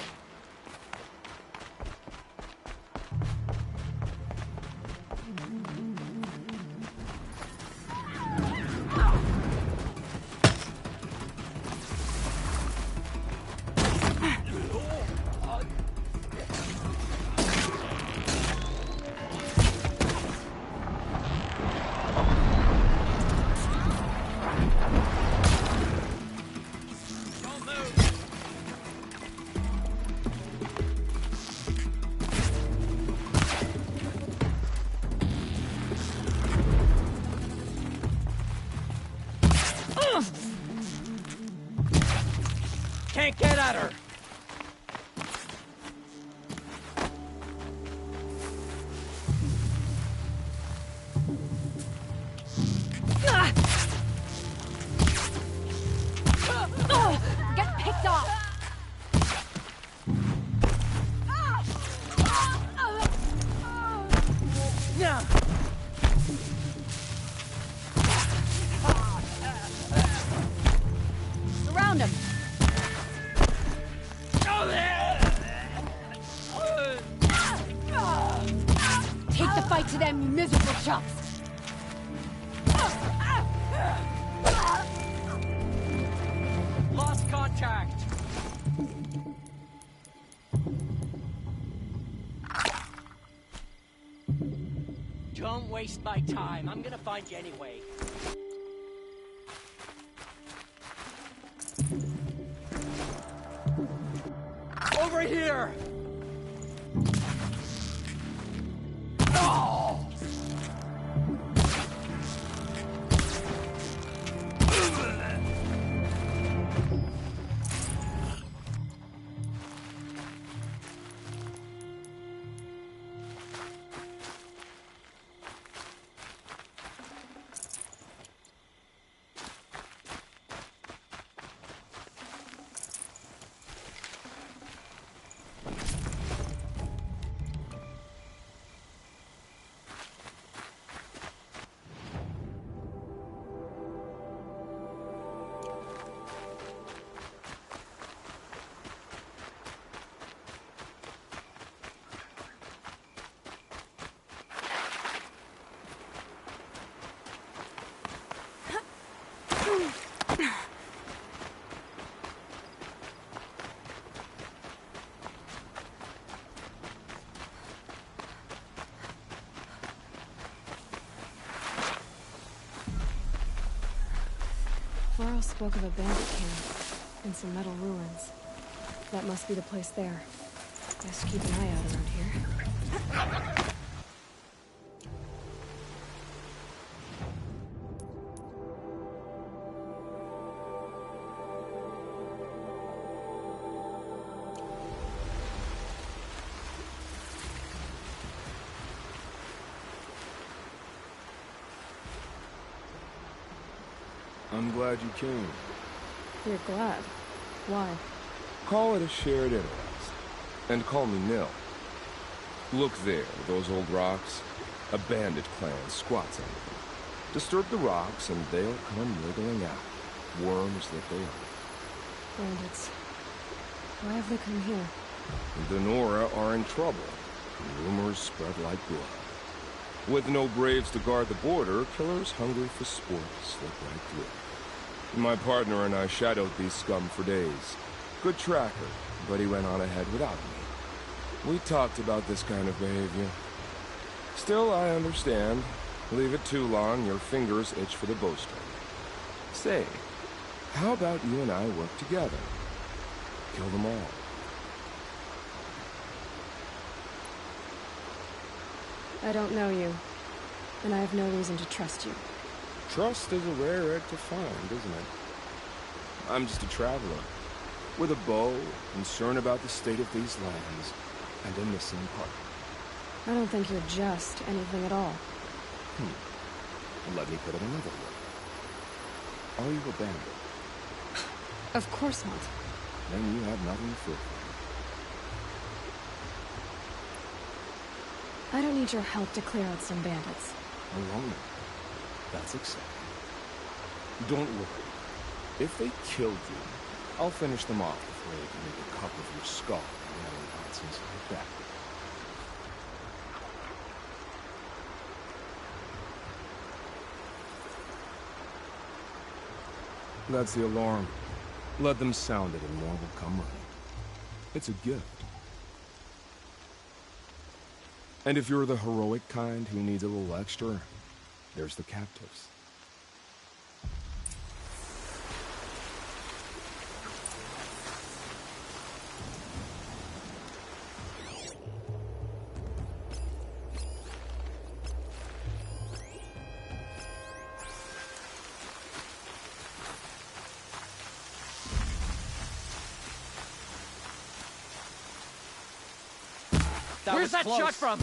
Can't get at her! Get picked off! Surround him! Take the fight to them, you miserable chuffs! Lost contact! Don't waste my time. I'm gonna find you anyway. Over here! Oh! Laurel spoke of a bandit camp and some metal ruins. That must be the place there. Best keep an eye out around here. I'm glad you came. You're glad. Why? Call it a shared interest. And call me Nil. Look there, those old rocks. A bandit clan squats under them. Disturb the rocks and they'll come wriggling out. Worms that they are. Bandits. Why have they come here? The Nora are in trouble. Rumors spread like blood. With no Braves to guard the border, killers hungry for sport slip right through. My partner and I shadowed these scum for days. Good tracker, but he went on ahead without me. We talked about this kind of behavior. Still, I understand. Leave it too long, your fingers itch for the bowstring. Say, how about you and I work together? Kill them all. I don't know you, and I have no reason to trust you. Trust is a rare egg to find, isn't it? I'm just a traveler, with a bow, concerned about the state of these lands, and a missing partner. I don't think you're just anything at all. Let me put it another way. Are you a bandit? Of course not. Then you have nothing to fear. I don't need your help to clear out some bandits. Alone. That's exciting. Don't worry. If they killed you, I'll finish them off before they can make a cup of your skull and nonsense like that. That's the alarm. Let them sound it and more will come running. It's a gift. And if you're the heroic kind who needs a little extra, there's the captives. Where's that shot from?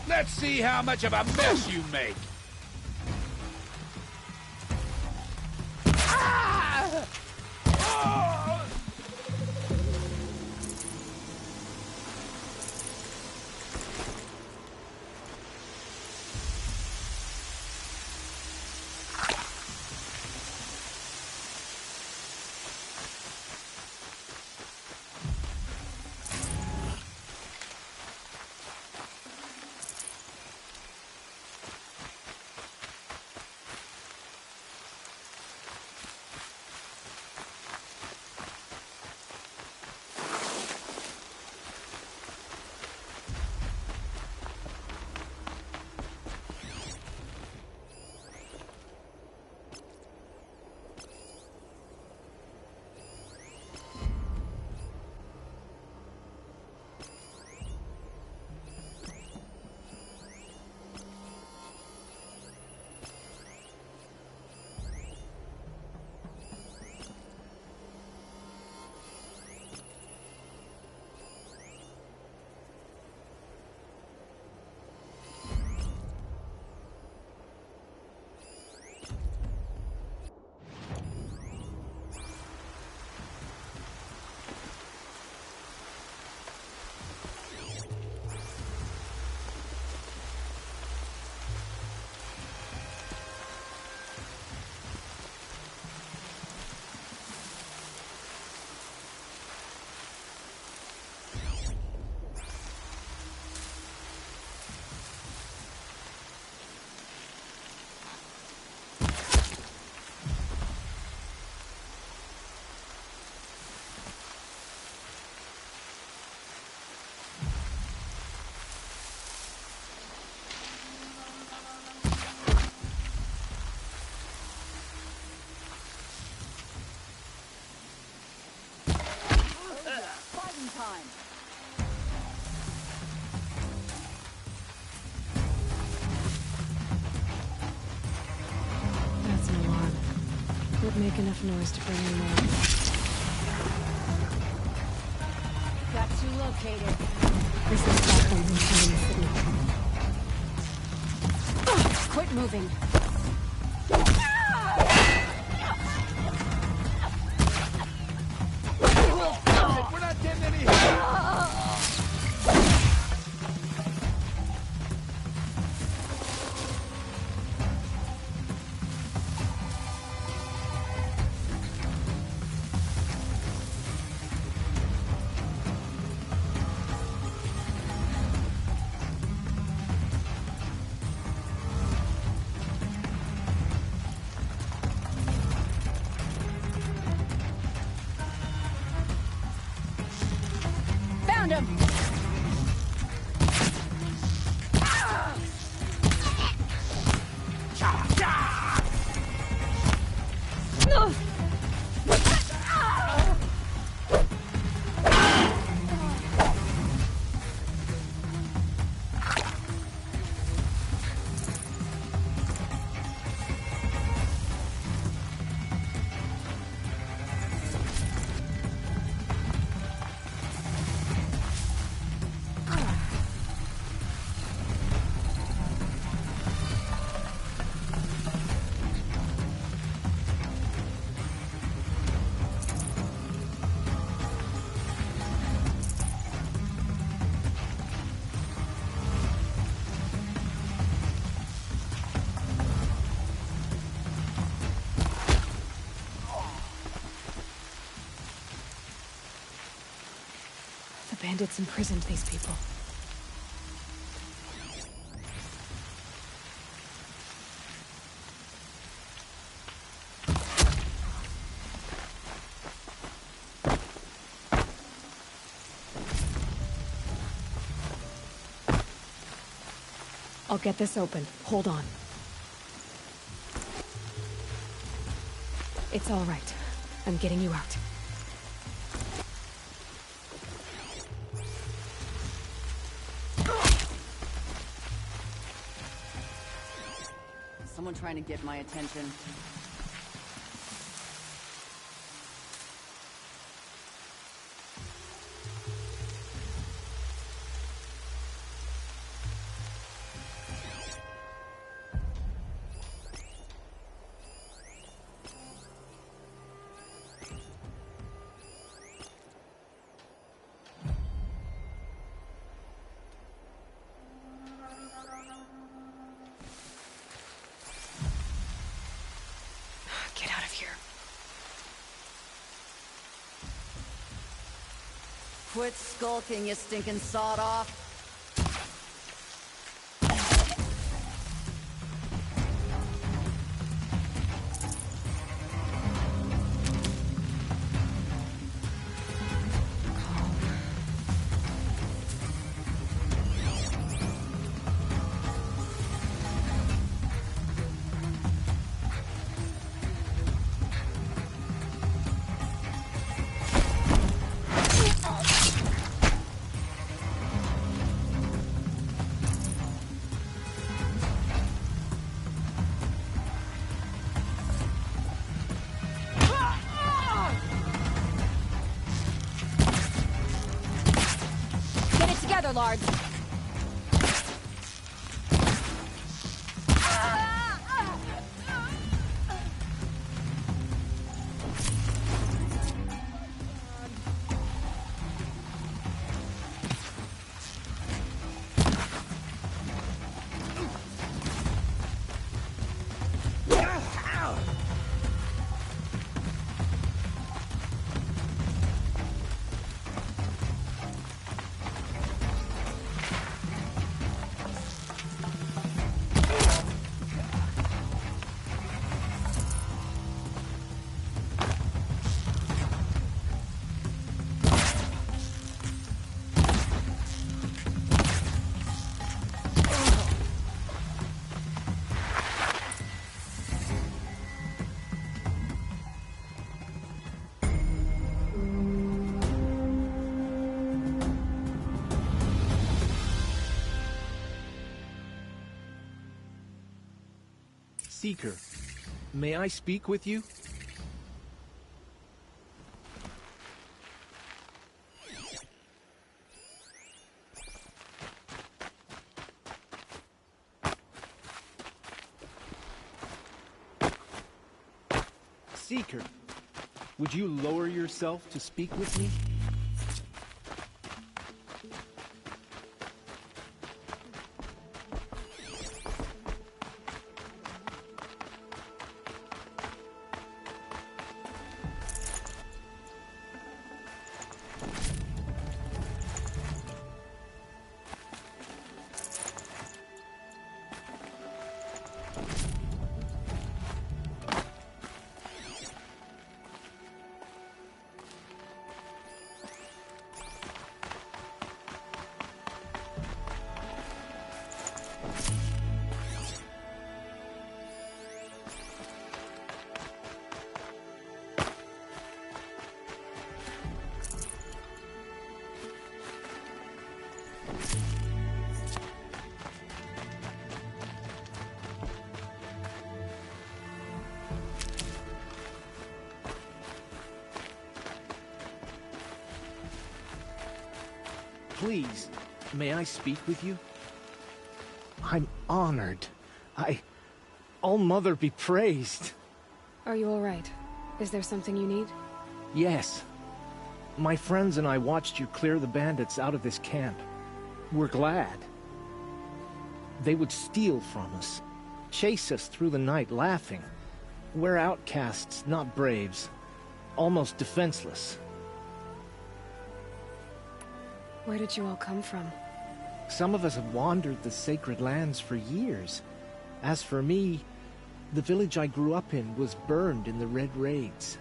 Let's see how much of a mess you make. That's an alarm. Would make enough noise to bring in more. Got you located. This is platform from the signal. Quit moving. We're not getting any help. bandits imprisoned these people. I'll get this open. Hold on. It's all right. I'm getting you out. Someone trying to get my attention. Get out of here. Quit skulking, you stinking sawed-off. Large. Seeker, may I speak with you? Seeker, would you lower yourself to speak with me? Please, may I speak with you? I'm honored. All-Mother be praised. Are you all right? Is there something you need? Yes. My friends and I watched you clear the bandits out of this camp. We're glad. They would steal from us, chase us through the night laughing. We're outcasts, not braves. Almost defenseless. Where did you all come from? Some of us have wandered the sacred lands for years. As for me, the village I grew up in was burned in the Red Raids.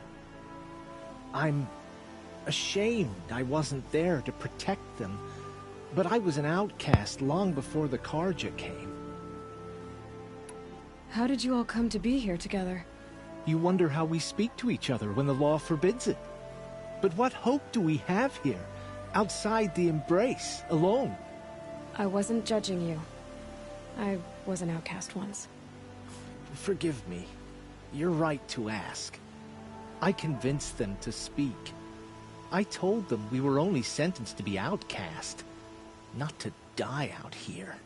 I'm ashamed I wasn't there to protect them, but I was an outcast long before the Carja came. How did you all come to be here together? You wonder how we speak to each other when the law forbids it. But what hope do we have here, outside the embrace, alone? I wasn't judging you. I was an outcast once. Forgive me. You're right to ask. I convinced them to speak. I told them we were only sentenced to be outcast, not to die out here.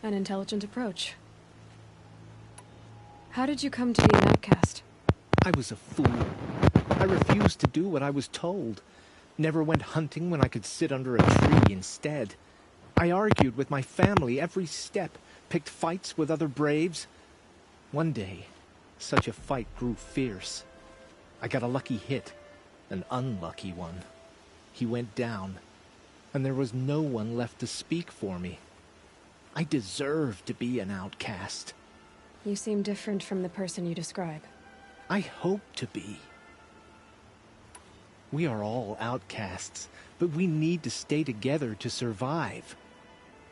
An intelligent approach. How did you come to be an outcast? I was a fool. I refused to do what I was told. Never went hunting when I could sit under a tree instead. I argued with my family every step, picked fights with other braves. One day, such a fight grew fierce. I got a lucky hit, an unlucky one. He went down, and there was no one left to speak for me. I deserved to be an outcast. You seem different from the person you describe. I hope to be. We are all outcasts, but we need to stay together to survive.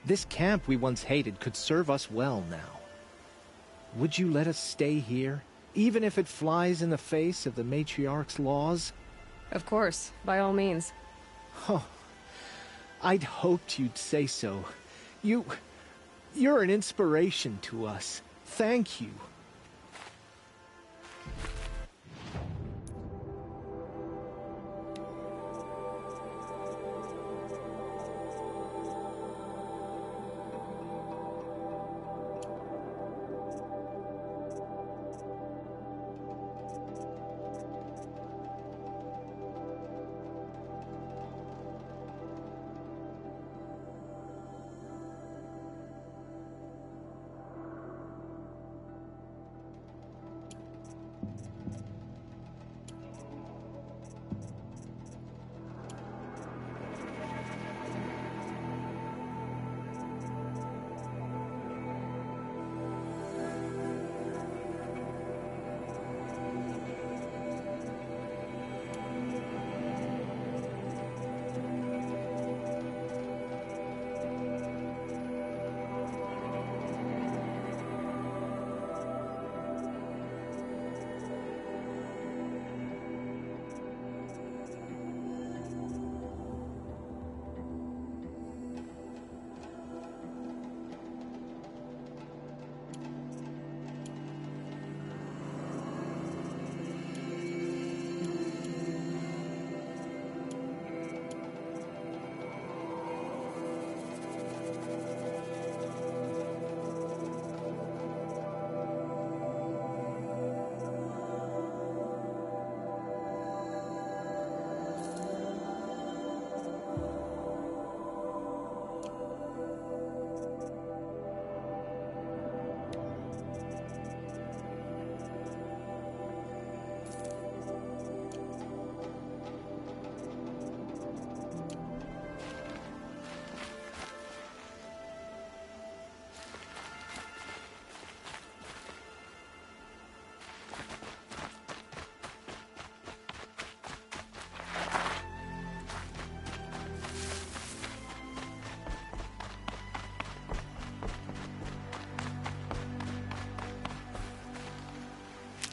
This camp we once hated could serve us well now. Would you let us stay here, even if it flies in the face of the Matriarch's laws? Of course, by all means. Oh, I'd hoped you'd say so. You're an inspiration to us. Thank you.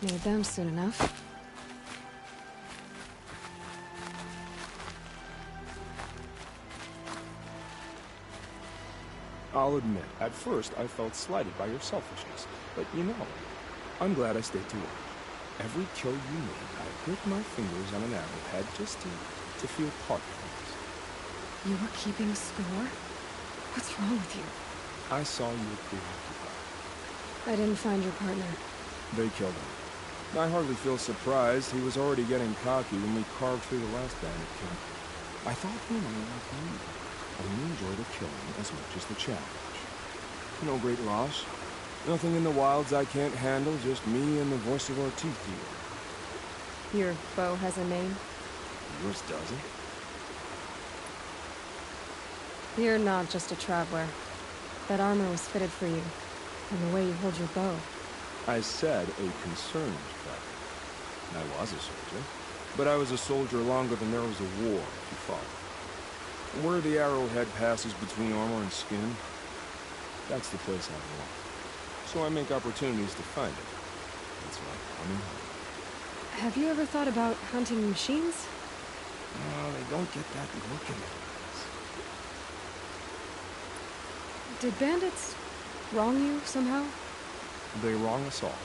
Need them soon enough. I'll admit, at first I felt slighted by your selfishness. But you know, I'm glad I stayed to work. Every kill you made, I gripped my fingers on an arrowhead just to feel part of things. You were keeping score? What's wrong with you? I saw you were preoccupied. I didn't find your partner. They killed him. I hardly feel surprised. He was already getting cocky when we carved through the last bandit camp. I thought he and I like you. Only enjoy the killing as much as the challenge. No great loss. Nothing in the wilds I can't handle, just me and the voice of our teeth dealer. Your bow has a name? Yours doesn't? You're not just a traveler. That armor was fitted for you, and the way you hold your bow. I said a concerned traveler. I was a soldier, but I was a soldier longer than there was a war, if you follow. Where the arrowhead passes between armor and skin, that's the place I belong. So I make opportunities to find it. That's why I'm coming home. Have you ever thought about hunting machines? No, they don't get that look in their eyes. Did bandits wrong you somehow? They wrong us all.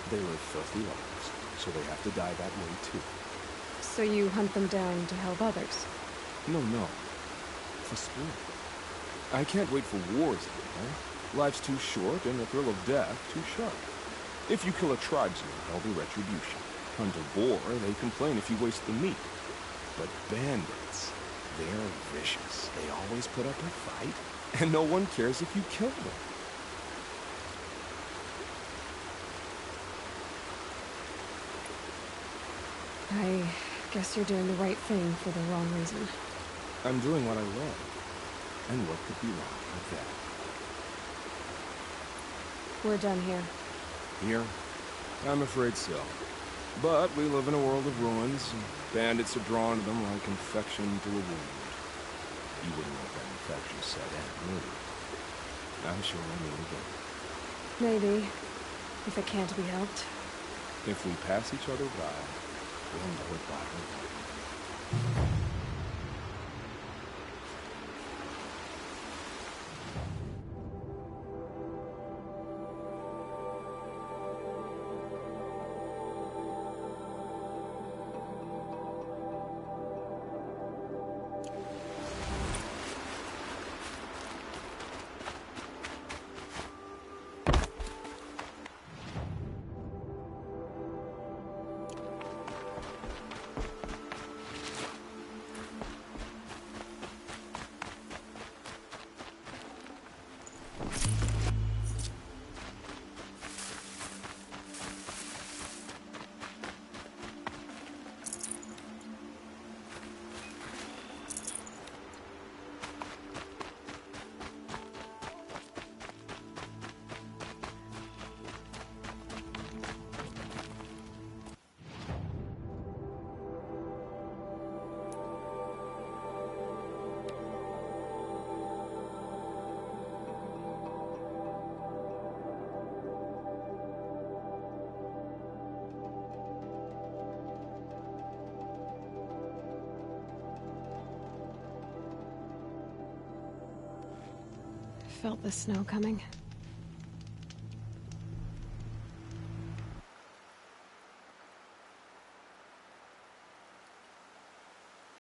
They live filthy lives, so they have to die that way too. So you hunt them down to help others? No. For sport. I can't wait for wars anymore. Life's too short, and the thrill of death too sharp. If you kill a tribesman, there'll be retribution. Hunt a boar, they complain if you waste the meat. But bandits, they're vicious. They always put up a fight, and no one cares if you kill them. I guess you're doing the right thing for the wrong reason. I'm doing what I love. And what could be wrong with that? We're done here. Here? I'm afraid so. But we live in a world of ruins, and bandits are drawn to them like infection to a wound. You wouldn't let that infection set in, would you? I'm sure we'll meet again. Maybe. If it can't be helped. If we pass each other by, we'll know it by our light. Felt the snow coming.